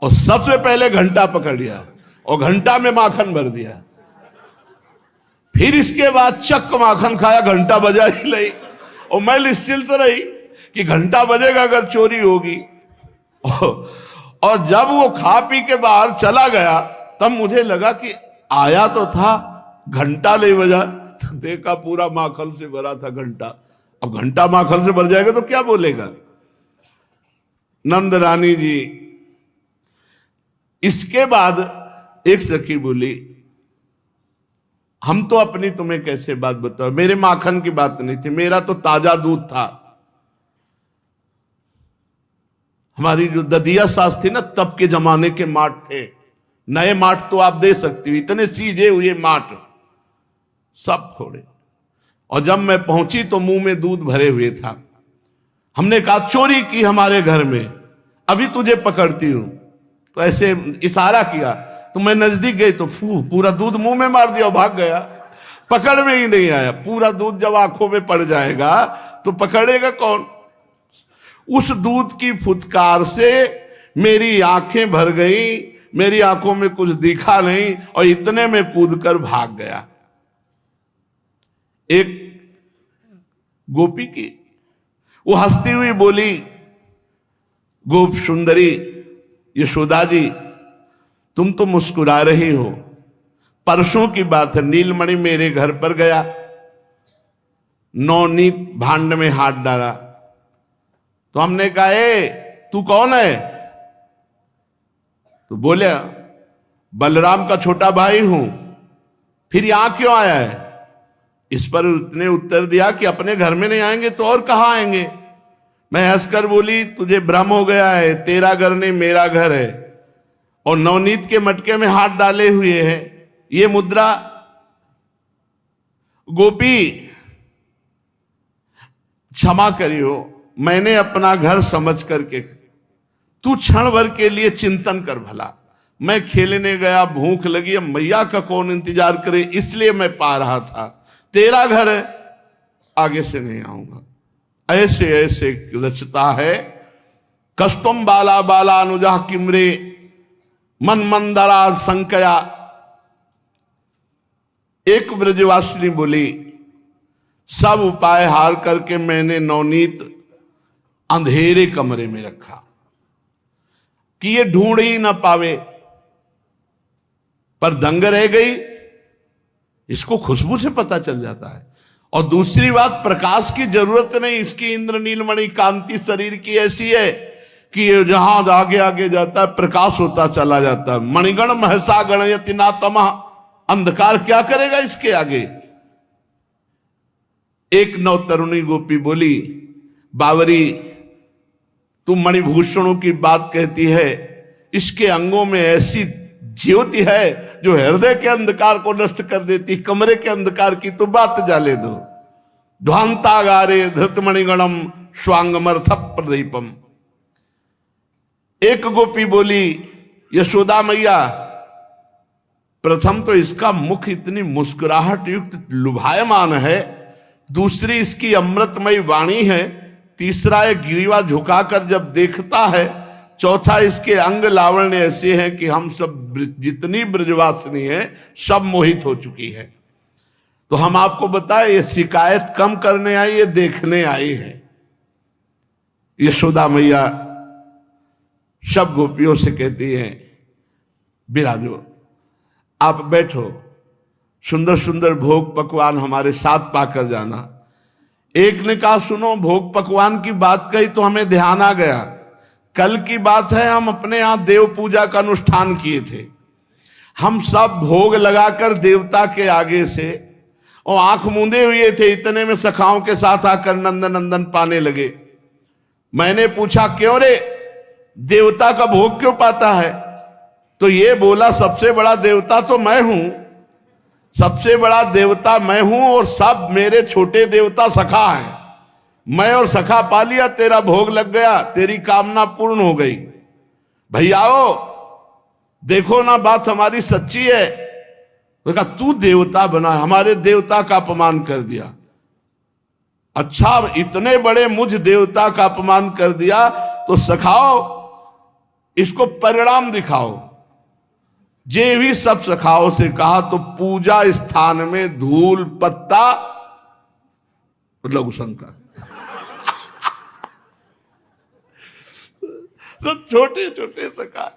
और सबसे पहले घंटा पकड़ लिया, और घंटा में माखन भर दिया। फिर इसके बाद चक माखन खाया, घंटा बजा ही नहीं, और मैं निश्चिंत रही कि घंटा बजेगा अगर चोरी होगी। और जब वो खा पी के बाहर चला गया, तब मुझे लगा कि आया तो था, घंटा नहीं बजा। तो देखा पूरा माखन से भरा था घंटा। अब घंटा माखन से भर जाएगा तो क्या बोलेगा। नंद रानी जी, इसके बाद एक सखी बोली, हम तो अपनी तुम्हें कैसे बात बताओ, मेरे माखन की बात नहीं थी, मेरा तो ताजा दूध था। हमारी जो ददिया सास थी ना, तब के जमाने के माठ थे, नए माठ तो आप दे सकती हो, इतने सीजे हुए माठ सब फोड़े। और जब मैं पहुंची तो मुंह में दूध भरे हुए था। हमने कहा चोरी की हमारे घर में, अभी तुझे पकड़ती हूं। तो ऐसे इशारा किया, तो मैं नजदीक गई तो पूरा दूध मुंह में मार दिया और भाग गया। पकड़ में ही नहीं आया। पूरा दूध जब आंखों में पड़ जाएगा तो पकड़ेगा कौन। उस दूध की फुटकार से मेरी आंखें भर गई, मेरी आंखों में कुछ दिखा नहीं, और इतने में कूदकर भाग गया। एक गोपी की वो हंसती हुई बोली, गोप सुंदरी यशोदा जी, तुम तो मुस्कुरा रही हो। परसों की बात है, नीलमणि मेरे घर पर गया, नवनीत भांड में हाथ डाला। तो हमने कहा ए तू कौन है? तो बोले बलराम का छोटा भाई हूं। फिर यहां क्यों आया है? इस पर उसने उत्तर दिया कि अपने घर में नहीं आएंगे तो और कहां आएंगे। मैं हंसकर बोली तुझे भ्रम हो गया है, तेरा घर नहीं मेरा घर है, और नवनीत के मटके में हाथ डाले हुए है ये मुद्रा। गोपी क्षमा करियो, मैंने अपना घर समझ करके, तू क्षण भर के लिए चिंतन कर भला। मैं खेलने गया, भूख लगी, अब मैया का कौन इंतजार करे, इसलिए मैं पा रहा था। तेरा घर है, आगे से नहीं आऊंगा। ऐसे ऐसे रचता है, कस्तुम बाला बाला अनुजा किमरे मन मंदरा संकया। एक ब्रजवासिनी बोली, सब उपाय हार करके मैंने नवनीत अंधेरे कमरे में रखा कि ये ढूंढ ही ना पावे, पर दंग रह गई। इसको खुशबू से पता चल जाता है। और दूसरी बात, प्रकाश की जरूरत नहीं, इसकी इंद्र नीलमणि कांति शरीर की ऐसी है कि ये जहां आगे आगे जाता है प्रकाश होता चला जाता है। मणिगण महसा गणयति ना तमः, अंधकार क्या करेगा इसके आगे। एक नवतरुणी गोपी बोली, बावरी तू मणिभूषणों की बात कहती है, इसके अंगों में ऐसी ज्योति है जो हृदय के अंधकार को नष्ट कर देती, कमरे के अंधकार की तो बात जाले दो। ध्वांतागारे धृतमणिगणम स्वांगमर्थ प्रदीपम। एक गोपी बोली, यशोदा मैया, प्रथम तो इसका मुख इतनी मुस्कुराहट युक्त लुभायमान है, दूसरी इसकी अमृतमयी वाणी है, तीसरा एक गिरीवा झुकाकर जब देखता है, चौथा इसके अंग लावण्य ऐसे हैं कि हम सब जितनी ब्रजवासिनी है सब मोहित हो चुकी है। तो हम आपको बताएं, ये शिकायत कम करने आई, ये देखने आई है। यशोदा मैया सब गोपियों से कहती हैं, बिराजो, आप बैठो, सुंदर सुंदर भोग पकवान हमारे साथ पाकर जाना। एक ने कहा, सुनो, भोग पकवान की बात कही तो हमें ध्यान आ गया, कल की बात है, हम अपने यहां देव पूजा का अनुष्ठान किए थे। हम सब भोग लगाकर देवता के आगे से और आंख मूंदे हुए थे, इतने में सखाओं के साथ आकर नंदन नंदन पाने लगे। मैंने पूछा, क्यों रे, देवता का भोग क्यों पाता है? तो ये बोला, सबसे बड़ा देवता तो मैं हूं, सबसे बड़ा देवता मैं हूं और सब मेरे छोटे देवता सखा हैं। मैं और सखा पा लिया, तेरा भोग लग गया, तेरी कामना पूर्ण हो गई। भैयाओ देखो ना, बात हमारी सच्ची है। तो कहा, तू देवता बना, हमारे देवता का अपमान कर दिया। अच्छा, इतने बड़े मुझ देवता का अपमान कर दिया तो सखाओ, इसको परिणाम दिखाओ। जे भी सब सखाओं से कहा तो पूजा स्थान में धूल पत्ता लघु शंकर सब छोटे छोटे सखा।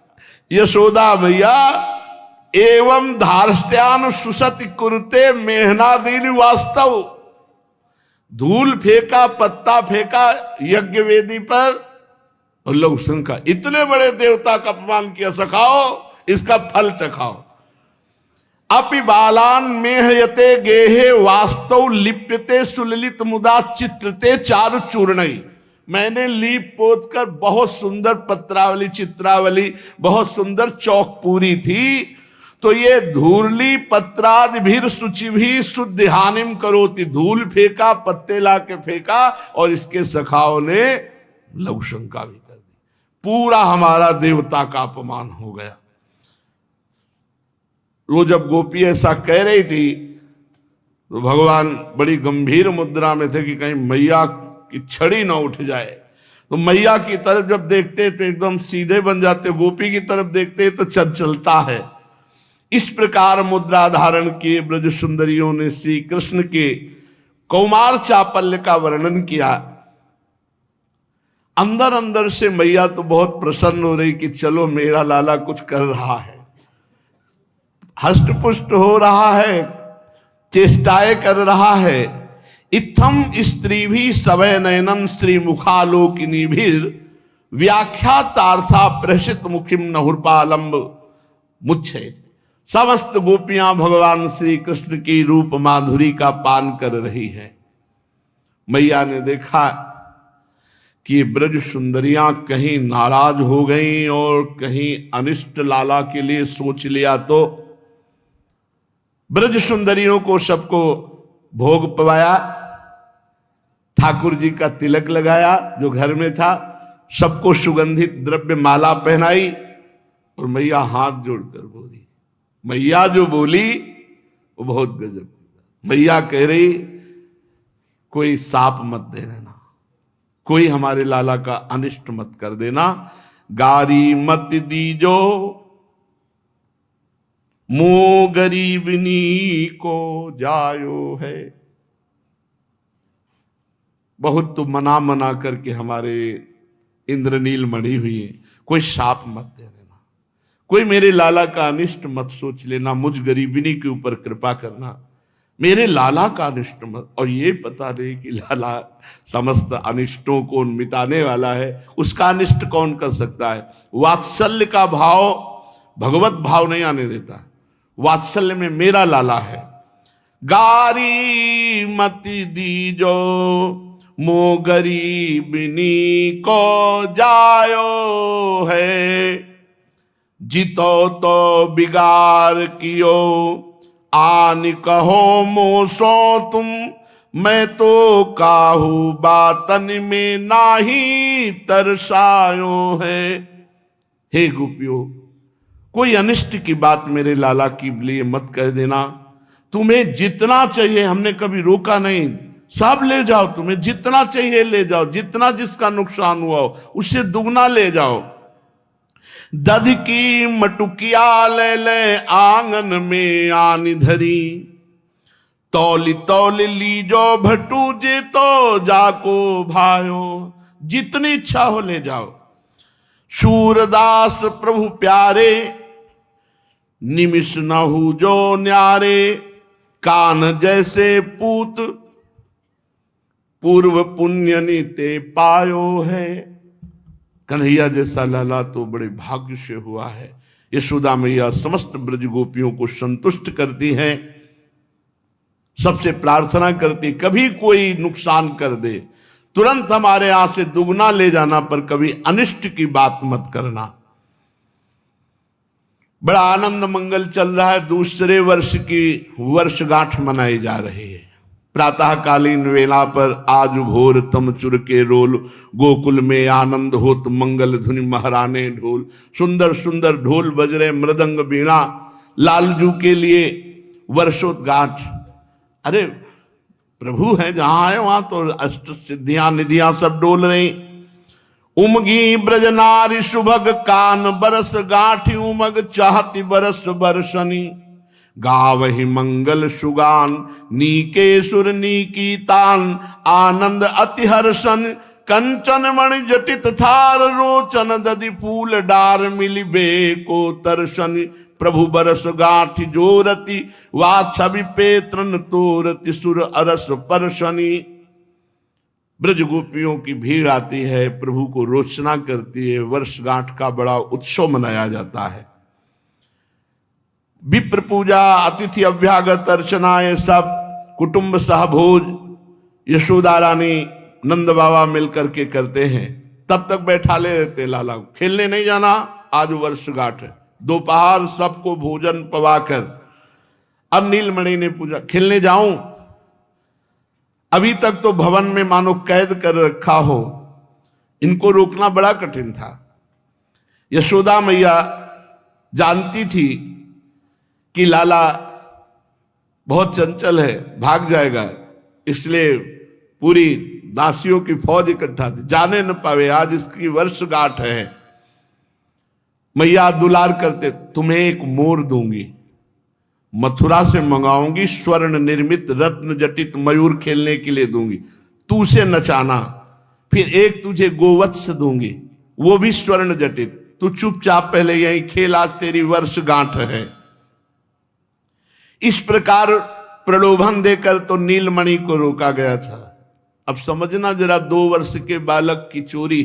यशोदा भैया, एवं धार्ष्ट्यान सुसति कुरुते मेहनादीन वास्तव। धूल फेंका, पत्ता फेंका यज्ञ वेदी पर और लघु शंकर, इतने बड़े देवता का अपमान किया, सखाओ, इसका फल चखाओ। अपि बालान मेहयते गेहे वास्तव लिप्यते सुललित मुदा चित्रते चारु चूर्णई। मैंने लीप पोत कर बहुत सुंदर पत्रावली चित्रावली बहुत सुंदर चौक पूरी थी, तो ये धूर्ली पत्राद भीर शुचि भी शुद्ध हानिम करोति। धूल फेंका, पत्ते ला के फेंका और इसके सखाओं ने लघु शंका भी कर दी। पूरा हमारा देवता का अपमान हो गया। वो जब गोपी ऐसा कह रही थी तो भगवान बड़ी गंभीर मुद्रा में थे कि कहीं मैया की छड़ी ना उठ जाए। तो मैया की तरफ जब देखते तो एकदम सीधे बन जाते, गोपी की तरफ देखते तो चलता है। इस प्रकार मुद्रा धारण किए ब्रज सुंदरियों ने श्री कृष्ण के कौमार चापल्य का वर्णन किया। अंदर अंदर से मैया तो बहुत प्रसन्न हो रही कि चलो मेरा लाला कुछ कर रहा है, हष्ट पुष्ट हो रहा है, चेष्टाएं कर रहा है। इत्थम स्त्री भी सवय नयनम श्री मुखालोकिनी भी व्याख्यातार्था प्रसित मुखिम नहुर्पालंब मुच्छे। समस्त गोपियां भगवान श्री कृष्ण की रूप माधुरी का पान कर रही है। मैया ने देखा कि ब्रज सुंदरियां कहीं नाराज हो गईं और कहीं अनिष्ट लाला के लिए सोच लिया, तो ब्रज सुंदरियों को सबको भोग पवाया, ठाकुर जी का तिलक लगाया जो घर में था, सबको सुगंधित द्रव्य माला पहनाई और मैया हाथ जोड़कर बोली। मैया जो बोली वो बहुत गजब। मैया कह रही कोई साप मत दे देना, कोई हमारे लाला का अनिष्ट मत कर देना, गारी मत दीजो मो गरीबनी को जायो है। बहुत तो मना मना करके हमारे इंद्रनील मणि हुई, कोई शाप मत दे देना, कोई मेरे लाला का अनिष्ट मत सोच लेना, मुझ गरीबिनी के ऊपर कृपा करना, मेरे लाला का अनिष्ट मत। और ये पता नहीं कि लाला समस्त अनिष्टों को मिटाने वाला है, उसका अनिष्ट कौन कर सकता है। वात्सल्य का भाव भगवत भाव नहीं आने देता, वात्सल्य में मेरा लाला है। गारी मति दीजो मो गरीबिनी को जायो है, जितो तो बिगाड़ कियो आन कहो मोसो तुम, मैं तो काहू बातन में नाही तरसायो है। हे गोपियों, कोई अनिष्ट की बात मेरे लाला की लिए मत कह देना। तुम्हें जितना चाहिए, हमने कभी रोका नहीं, सब ले जाओ, तुम्हें जितना चाहिए ले जाओ, जितना जिसका नुकसान हुआ हो उससे दुगना ले जाओ। दध की मटुकिया ले ले आंगन में आनी धरी, तौली तौली लीजो भटू जे तो जाको भायो। जितनी इच्छा हो ले जाओ। सूरदास प्रभु प्यारे निमिष नहु जो न्यारे, कान जैसे पूत पूर्व पुण्य नीते पायो है। कन्हैया जैसा लाला तो बड़े भाग्य से हुआ है। यशोदा मैया समस्त ब्रज गोपियों को संतुष्ट करती हैं, सबसे प्रार्थना करती कभी कोई नुकसान कर दे तुरंत हमारे यहां से दुगना ले जाना, पर कभी अनिष्ट की बात मत करना। बड़ा आनंद मंगल चल रहा है। दूसरे वर्ष की वर्षगांठ मनाई जा रही है। प्रातःकालीन वेला पर आज भोर तमचुर के रोल, गोकुल में आनंद होत मंगल धुनि महराने ढोल। सुंदर सुंदर ढोल बज रहे, मृदंग बीणा, लालजू के लिए वर्षोद्गांठ। अरे प्रभु है जहां है वहां तो अष्ट सिद्धियां निधियां सब डोल रही। उमगी ब्रजनारी सुभग कान बरस गांठी, उमग चाहती बरस बरसनी। गावहि मंगल सुगान नीके सुर नीकी तान, आनंद अति हर्षन कंचन मणि जटित थार। रोचन दधि फूल डार मिलिबे को तरसन। प्रभु बरस गांठ जोरति वा छवि पेत्रन तोरति, सुर अरस परसनी। ब्रज गोपियों की भीड़ आती है, प्रभु को रोचना करती है। वर्षगांठ का बड़ा उत्सव मनाया जाता है। विप्र पूजा, अतिथि अभ्यागत अर्चना, ये सब कुटुंब सहभोज यशोदा रानी नंद बाबा मिलकर के करते हैं। तब तक बैठा ले रहते लाला, खेलने नहीं जाना, आज वर्षगांठ है। दोपहर सबको भोजन पवाकर अब नीलमणि ने पूछा खेलने जाऊं? अभी तक तो भवन में मानो कैद कर रखा हो, इनको रोकना बड़ा कठिन था। यशोदा मैया जानती थी कि लाला बहुत चंचल है, भाग जाएगा, इसलिए पूरी दासियों की फौज इकट्ठा थी, जाने न पावे, आज इसकी वर्षगांठ है। मैया दुलार करते, तुम्हें एक मोर दूंगी, मथुरा से मंगाऊंगी, स्वर्ण निर्मित रत्न जटित मयूर खेलने के लिए दूंगी, तू उसे नचाना। फिर एक तुझे गोवत्स दूंगी, वो भी स्वर्ण जटित, तू चुपचाप पहले यहीं खेल, आज तेरी वर्षगांठ है। इस प्रकार प्रलोभन देकर तो नीलमणि को रोका गया था। अब समझना जरा, 2 वर्ष के बालक की चोरी,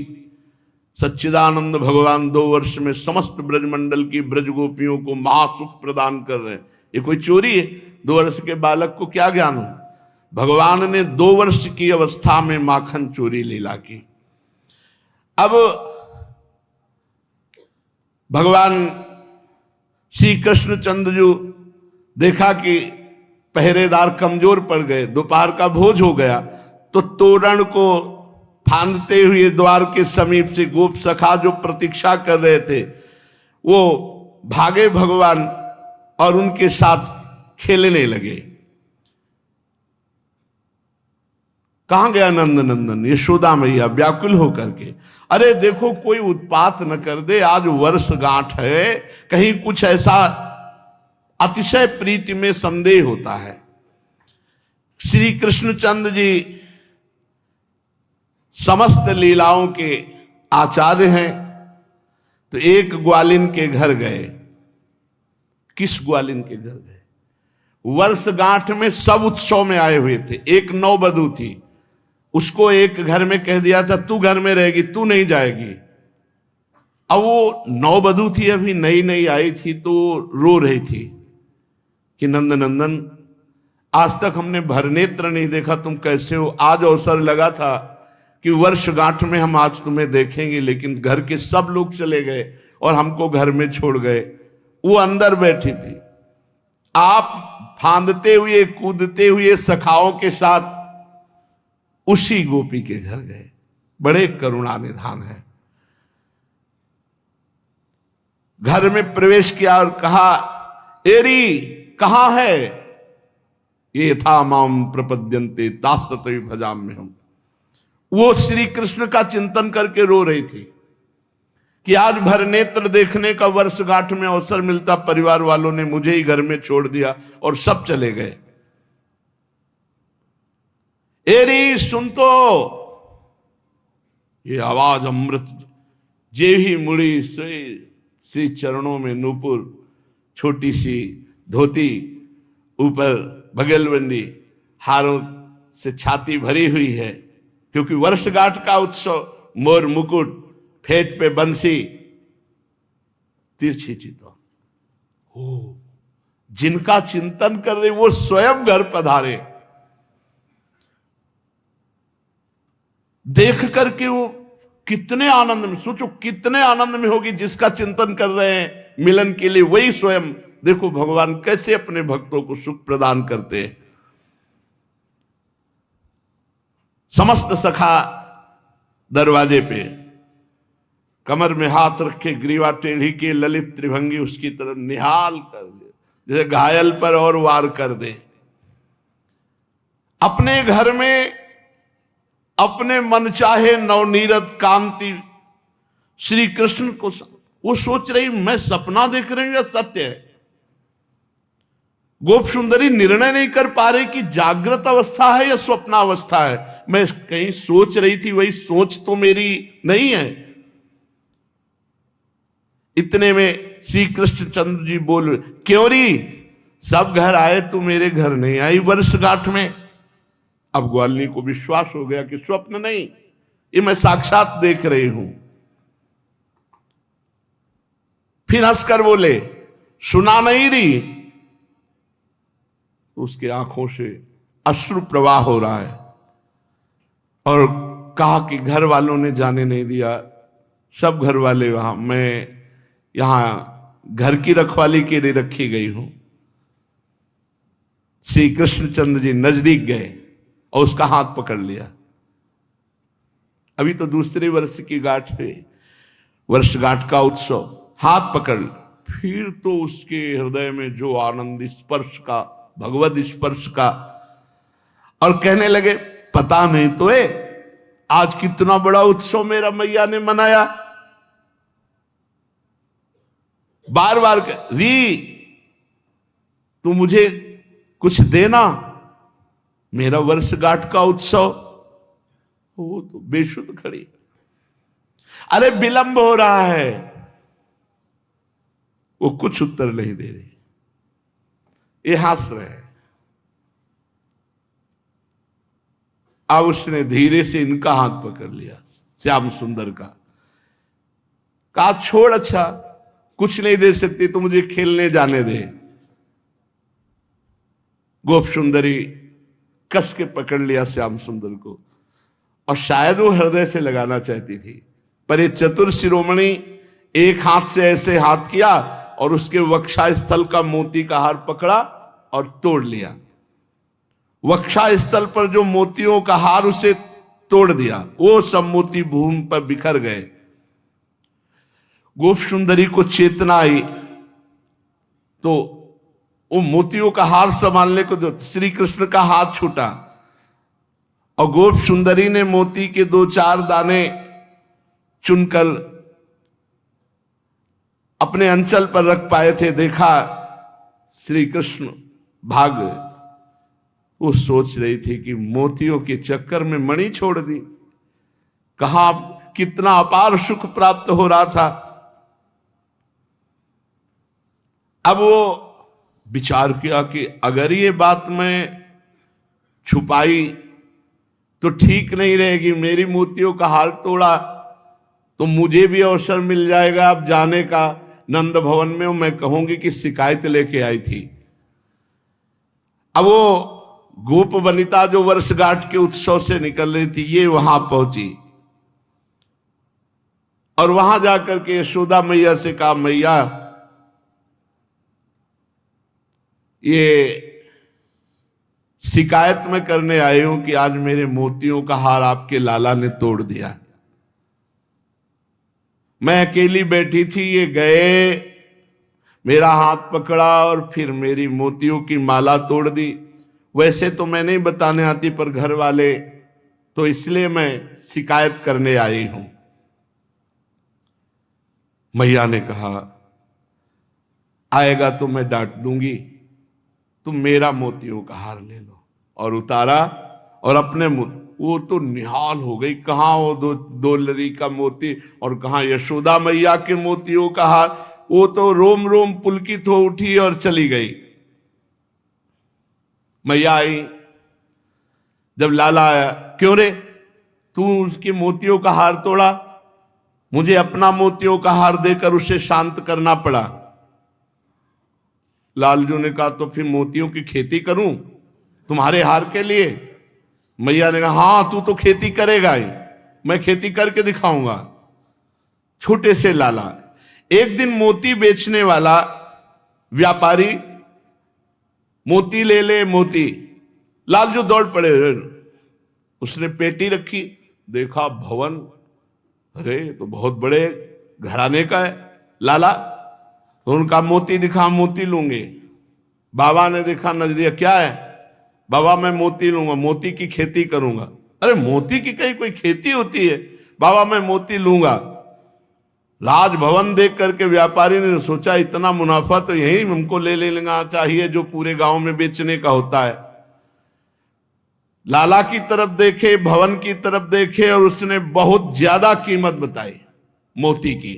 सच्चिदानंद भगवान 2 वर्ष में समस्त ब्रजमंडल की ब्रज गोपियों को महासुख प्रदान कर रहे हैं, ये कोई चोरी है? 2 वर्ष के बालक को क्या ज्ञान हो? भगवान ने 2 वर्ष की अवस्था में माखन चोरी लीला की। अब भगवान श्री कृष्णचंद्र जी देखा कि पहरेदार कमजोर पड़ गए, दोपहर का भोज हो गया, तो तोरण को फांदते हुए द्वार के समीप से गोप सखा जो प्रतीक्षा कर रहे थे, वो भागे भगवान और उनके साथ खेलने लगे। कहां गया नंद नंदन? यशोदा मैया व्याकुल होकर के, अरे देखो कोई उत्पात न कर दे, आज वर्षगांठ है, कहीं कुछ ऐसा अतिशय प्रीति में संदेह होता है। श्री कृष्णचंद्र जी समस्त लीलाओं के आचार्य हैं, तो एक ग्वालिन के घर गए। किस ग्वालिन के घर गए? वर्षगांठ में सब उत्सव में आए हुए थे। एक नौबधू थी, उसको एक घर में कह दिया था तू घर में रहेगी, तू नहीं जाएगी। अब वो नौबधू थी, अभी नई नई आई थी, तो रो रही थी कि नंद नंदन, आज तक हमने भरनेत्र नहीं देखा, तुम कैसे हो? आज अवसर लगा था कि वर्षगांठ में हम आज तुम्हें देखेंगे, लेकिन घर के सब लोग चले गए और हमको घर में छोड़ गए। वो अंदर बैठी थी, आप फांदते हुए कूदते हुए सखाओं के साथ उसी गोपी के घर गए। बड़े करुणा निधान है। घर में प्रवेश किया और कहा, एरी कहां है? ये था माम प्रपद्यन्ते दासतै भजाम्य हम। वो श्री कृष्ण का चिंतन करके रो रही थी कि आज भर नेत्र देखने का वर्षगांठ में अवसर मिलता, परिवार वालों ने मुझे ही घर में छोड़ दिया और सब चले गए। एरी सुन तो, ये आवाज अमृत, जे ही मुड़ी श्री चरणों में नूपुर, छोटी सी धोती, ऊपर बगलबंदी, हारों से छाती भरी हुई है, क्योंकि वर्षगांठ का उत्सव, मोर मुकुट, फेट पे बंसी, तिरछी चितौन। हो, जिनका चिंतन कर रहे वो स्वयं घर पधारे। देख करके वो कितने आनंद में, सोचो कितने आनंद में होगी जिसका चिंतन कर रहे हैं मिलन के लिए, वही स्वयं। देखो भगवान कैसे अपने भक्तों को सुख प्रदान करते हैं। समस्त सखा दरवाजे पे कमर में हाथ रखे, ग्रीवा टेढ़ी के, ललित त्रिभंगी उसकी तरफ निहाल कर दे, जैसे घायल पर और वार कर दे। अपने घर में अपने मन चाहे नवनीरत कांति श्री कृष्ण को, वो सोच रही मैं सपना देख रही हूं या सत्य है। गोप सुंदरी निर्णय नहीं कर पा रही कि जागृत अवस्था है या स्वप्नावस्था है। मैं कहीं सोच रही थी, वही सोच तो मेरी नहीं है। इतने में श्री कृष्णचंद्र जी बोल, क्यों री, सब घर आए तू मेरे घर नहीं आई वर्षगांठ में। अब ग्वालिनी को विश्वास हो गया कि स्वप्न नहीं, ये मैं साक्षात देख रही हूं। फिर हंसकर बोले, सुना नहीं रही, तो उसके आंखों से अश्रु प्रवाह हो रहा है। और कहा कि घर वालों ने जाने नहीं दिया, सब घर वाले वहां, मैं यहां घर की रखवाली के लिए रखी गई हूं। श्री कृष्णचंद्र जी नजदीक गए और उसका हाथ पकड़ लिया। अभी तो दूसरे वर्ष की गांठ पे, वर्षगांठ का उत्सव, हाथ पकड़, फिर तो उसके हृदय में जो आनंद स्पर्श का, भगवत स्पर्श का, और कहने लगे पता नहीं तो आज कितना बड़ा उत्सव मेरा मैया ने मनाया। बार बार री तू मुझे कुछ देना, मेरा वर्षगांठ का उत्सव। वो तो बेशुद्ध खड़ी, अरे विलंब हो रहा है, वो कुछ उत्तर नहीं दे रही, ये हंस रहे। अब उसने धीरे से इनका हाथ पकड़ लिया, श्याम सुंदर का, कहा छोड़, अच्छा कुछ नहीं दे सकती तो मुझे खेलने जाने दे। गोप सुंदरी कस के पकड़ लिया श्याम सुंदर को, और शायद वो हृदय से लगाना चाहती थी, पर ये चतुर शिरोमणि एक हाथ से ऐसे हाथ किया और उसके वक्षा स्थल का मोती का हार पकड़ा और तोड़ लिया। वक्षा स्थल पर जो मोतियों का हार, उसे तोड़ दिया, वो सब मोती भूमि पर बिखर गए। गोप सुंदरी को चेतना आई तो वो मोतियों का हार संभालने को दो, श्री कृष्ण का हाथ छूटा और गोप सुंदरी ने मोती के 2-4 दाने चुनकर अपने अंचल पर रख पाए थे। देखा श्री कृष्ण भाग गए। वो सोच रही थी कि मोतियों के चक्कर में मणि छोड़ दी, कहां कितना अपार सुख प्राप्त हो रहा था। अब वो विचार किया कि अगर ये बात मैं छुपाई तो ठीक नहीं रहेगी, मेरी मोतियों का हार तोड़ा तो मुझे भी अवसर मिल जाएगा अब जाने का नंद भवन में, मैं कहूंगी कि शिकायत लेके आई थी। अब वो गोप वनिता जो वर्षगांठ के उत्सव से निकल रही थी, ये वहां पहुंची और वहां जाकर के यशोदा मैया से कहा, मैया ये शिकायत में करने आई हूं कि आज मेरे मोतियों का हार आपके लाला ने तोड़ दिया। मैं अकेली बैठी थी, ये गए, मेरा हाथ पकड़ा और फिर मेरी मोतियों की माला तोड़ दी। वैसे तो मैं नहीं बताने आती, पर घर वाले तो, इसलिए मैं शिकायत करने आई हूं। मैया ने कहा, आएगा तो मैं डांट दूंगी, तुम मेरा मोतियों का हार ले लो। और उतारा और अपने वो तो निहाल हो गई, कहां वो दो लरी का मोती और कहां यशोदा मैया के मोतियों का हार। वो तो रोम रोम पुलकित हो उठी और चली गई। मैया आई, जब लाला आया, क्यों रे तू उसके मोतियों का हार तोड़ा? मुझे अपना मोतियों का हार देकर उसे शांत करना पड़ा। लालजू ने कहा, तो फिर मोतियों की खेती करूं तुम्हारे हार के लिए? मैया ने कहा, हाँ तू तो खेती करेगा ही, मैं खेती करके दिखाऊंगा। छोटे से लाला, एक दिन मोती बेचने वाला व्यापारी मोती ले ले मोती, लालजू दौड़ पड़े। उसने पेटी रखी, देखा भवन, अरे तो बहुत बड़े घराने का है लाला। तो उनका मोती दिखा, मोती लूंगे। बाबा ने देखा, नजदिया, क्या है? बाबा मैं मोती लूंगा, मोती की खेती करूंगा। अरे मोती की कहीं कोई खेती होती है? बाबा मैं मोती लूंगा। राजभवन देख करके व्यापारी ने सोचा, इतना मुनाफा तो यही हमको ले लेना चाहिए जो पूरे गांव में बेचने का होता है। लाला की तरफ देखे, भवन की तरफ देखे, और उसने बहुत ज्यादा कीमत बताई मोती की।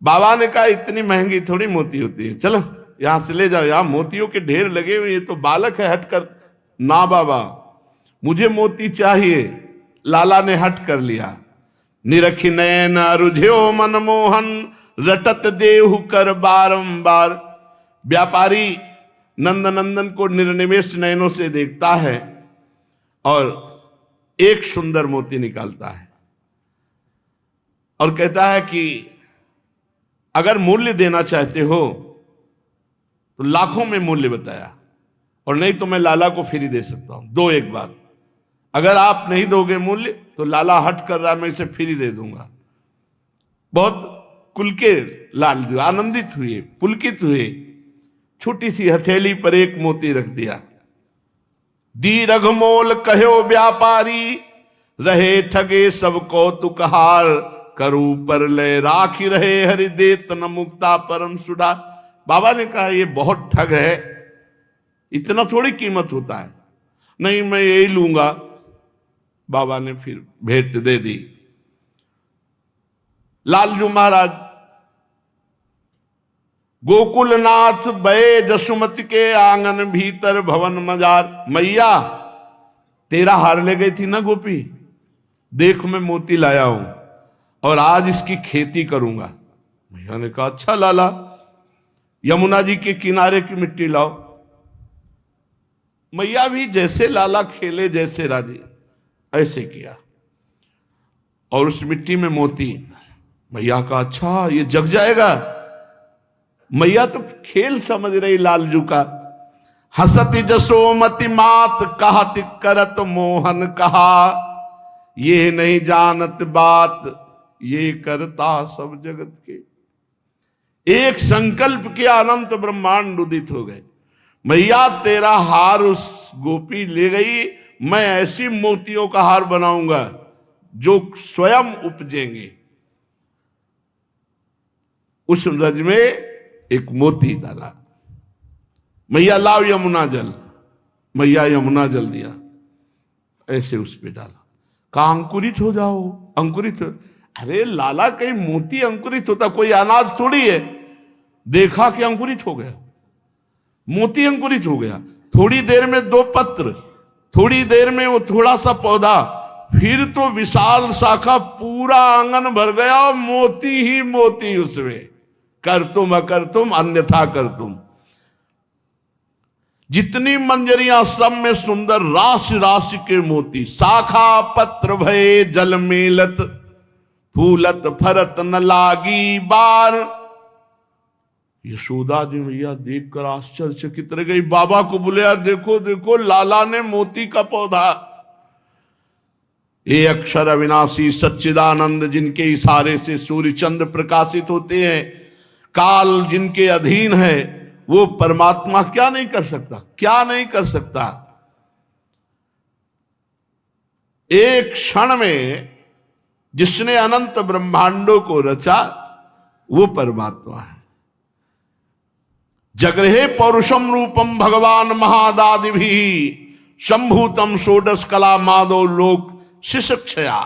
बाबा ने कहा, इतनी महंगी थोड़ी मोती होती है, चलो यहां से ले जाओ, यहां मोतियों के ढेर लगे हुए, ये तो बालक है, हट कर। ना बाबा, मुझे मोती चाहिए। लाला ने हट कर लिया। निरखी नयन रुझ्यो मनमोहन, रटत देहु कर बारंबार। व्यापारी नंदनंदन को निर्निमेष नयनों से देखता है और एक सुंदर मोती निकालता है और कहता है कि अगर मूल्य देना चाहते हो तो लाखों में मूल्य बताया, और नहीं तो मैं लाला को फ्री दे सकता हूं। दो एक बात, अगर आप नहीं दोगे मूल्य तो लाला हट कर रहा, मैं इसे फ्री दे दूंगा। बहुत कुल के लालजू आनंदित हुए, पुलकित हुए, छोटी सी हथेली पर एक मोती रख दिया। दी रघमोल कहो व्यापारी, रहे ठगे सब कौतुक हार। करू पर ले राखी रहे हरि देत न मुक्ता परम सुडा। बाबा ने कहा ये बहुत ठग है, इतना थोड़ी कीमत होता है। नहीं मैं यही लूंगा। बाबा ने फिर भेंट दे दी। लालजू महाराज गोकुलनाथ बये जसुमति के आंगन भीतर भवन मजार। मैया तेरा हार ले गई थी ना गोपी, देख मैं मोती लाया हूं और आज इसकी खेती करूंगा। मैया ने कहा अच्छा लाला, यमुना जी के किनारे की मिट्टी लाओ। मैया भी जैसे लाला खेले जैसे राजी, ऐसे किया और उस मिट्टी में मोती। मैया का अच्छा ये जग जाएगा। मैया तो खेल समझ रही लालजू का। हसति जसोमति मात कहत करत मोहन कहा। ये नहीं जानत बात ये करता सब जगत के। एक संकल्प के अनंत ब्रह्मांड उदित हो गए। मैया तेरा हार उस गोपी ले गई, मैं ऐसी मोतियों का हार बनाऊंगा जो स्वयं उपजेंगे। उस रज में एक मोती डाला। मैया लाओ यमुना जल। मैया यमुना जल दिया, ऐसे उस पे डाला। कहा अंकुरित हो जाओ, अंकुरित हो। अरे लाला कहीं मोती अंकुरित होता, कोई अनाज थोड़ी है। देखा कि अंकुरित हो गया, मोती अंकुरित हो गया। थोड़ी देर में 2 पत्र, थोड़ी देर में वो थोड़ा सा पौधा, फिर तो विशाल शाखा, पूरा आंगन भर गया, मोती ही मोती उसमें। कर तुम अकर तुम अन्यथा कर तुम। जितनी मंजरियां सब में सुंदर राशि राशि के मोती। शाखा पत्र भये जल मेलत, फूलत फरत न लागी बार। यशोदा जी मैया देखकर आश्चर्यचकित रह गई। बाबा को बुलाया, देखो देखो लाला ने मोती का पौधा। ये अक्षर अविनाशी सच्चिदानंद जिनके इशारे से सूर्य चंद्र प्रकाशित होते हैं, काल जिनके अधीन है, वो परमात्मा क्या नहीं कर सकता, क्या नहीं कर सकता। एक क्षण में जिसने अनंत ब्रह्मांडों को रचा वो परमात्मा है। जगृहे पौरुषम रूपम भगवान महादादि भी संभूतम षोडश कला माधो लोक शिशक्षया।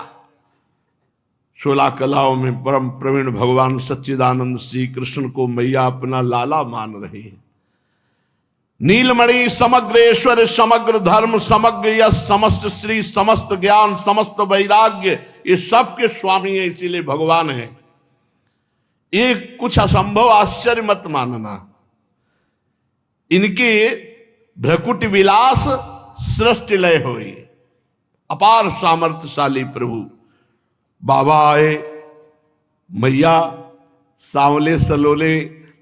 16 कलाओं में परम प्रवीण भगवान सच्चिदानंद श्री कृष्ण को मैया अपना लाला मान रहे हैं। नीलमणि समग्रेश्वर समग्र धर्म समग्र यश समस्त श्री समस्त ज्ञान समस्त वैराग्य, ये सब के स्वामी है, इसीलिए भगवान है। ये कुछ असंभव आश्चर्य मत मानना। इनके भ्रकुट विलास सृष्टि लय हुई। अपार सामर्थ्यशाली प्रभु। बाबा आए, मैया सांवले सलोले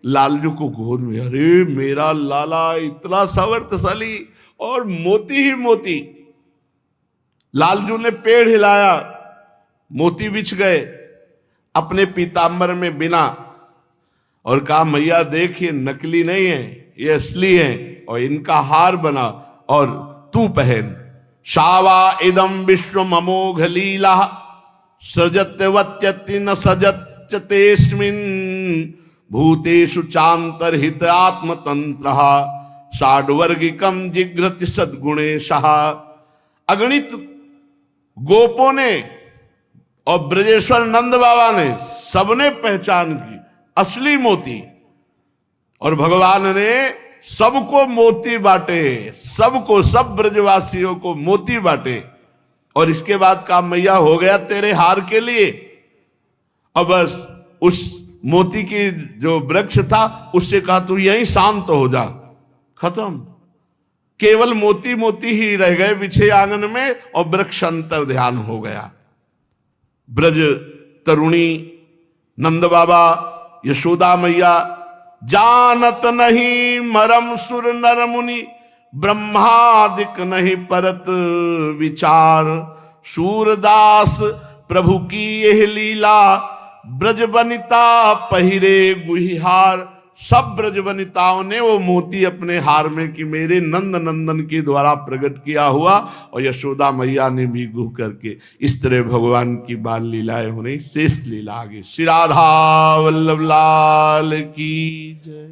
लालजू को गोद में। अरे मेरा लाला इतना सामर्थ्यशाली और मोती ही मोती। लालजू ने पेड़ हिलाया, मोती बिछ गए अपने पीतांबर में बिना, और कहा मैया देख ये नकली नहीं है, ये असली है, और इनका हार बना और तू पहन। शावा इदम विश्व अमोघ लीला सृजत्यवत्यति न सजत्यतेस्मिन् भूतेषु चांतरहित आत्मतंत्र षाड्वर्गिकम जिघ्रति सद्गुणेशः। अगणित गोपों ने और ब्रजेश्वर नंद बाबा ने सबने पहचान की असली मोती, और भगवान ने सबको मोती बांटे, सबको, सब ब्रजवासियों को मोती बांटे। और इसके बाद कहा मैया हो गया तेरे हार के लिए। अब बस उस मोती की जो वृक्ष था उससे कहा तू यहीं शांत हो जा, खत्म। केवल मोती मोती ही रह गए पीछे आंगन में और वृक्ष अंतर ध्यान हो गया। ब्रज तरुणी, नंद बाबा, यशोदा मैया, जानत नहीं मरम सुर नर मुनि, ब्रह्मादिक नहीं परत विचार, सूरदास प्रभु की यह लीला, ब्रज वनिता पहिरे गुहिहार। सब ब्रज वनिताओं ने वो मोती अपने हार में कि मेरे नंद नंदन के द्वारा प्रकट किया हुआ, और यशोदा मैया ने भी गुह करके। इस तरह भगवान की बाल लीलाएं हो रही। शेष लीला आगे। श्री राधा वल्लभ लाल की जय।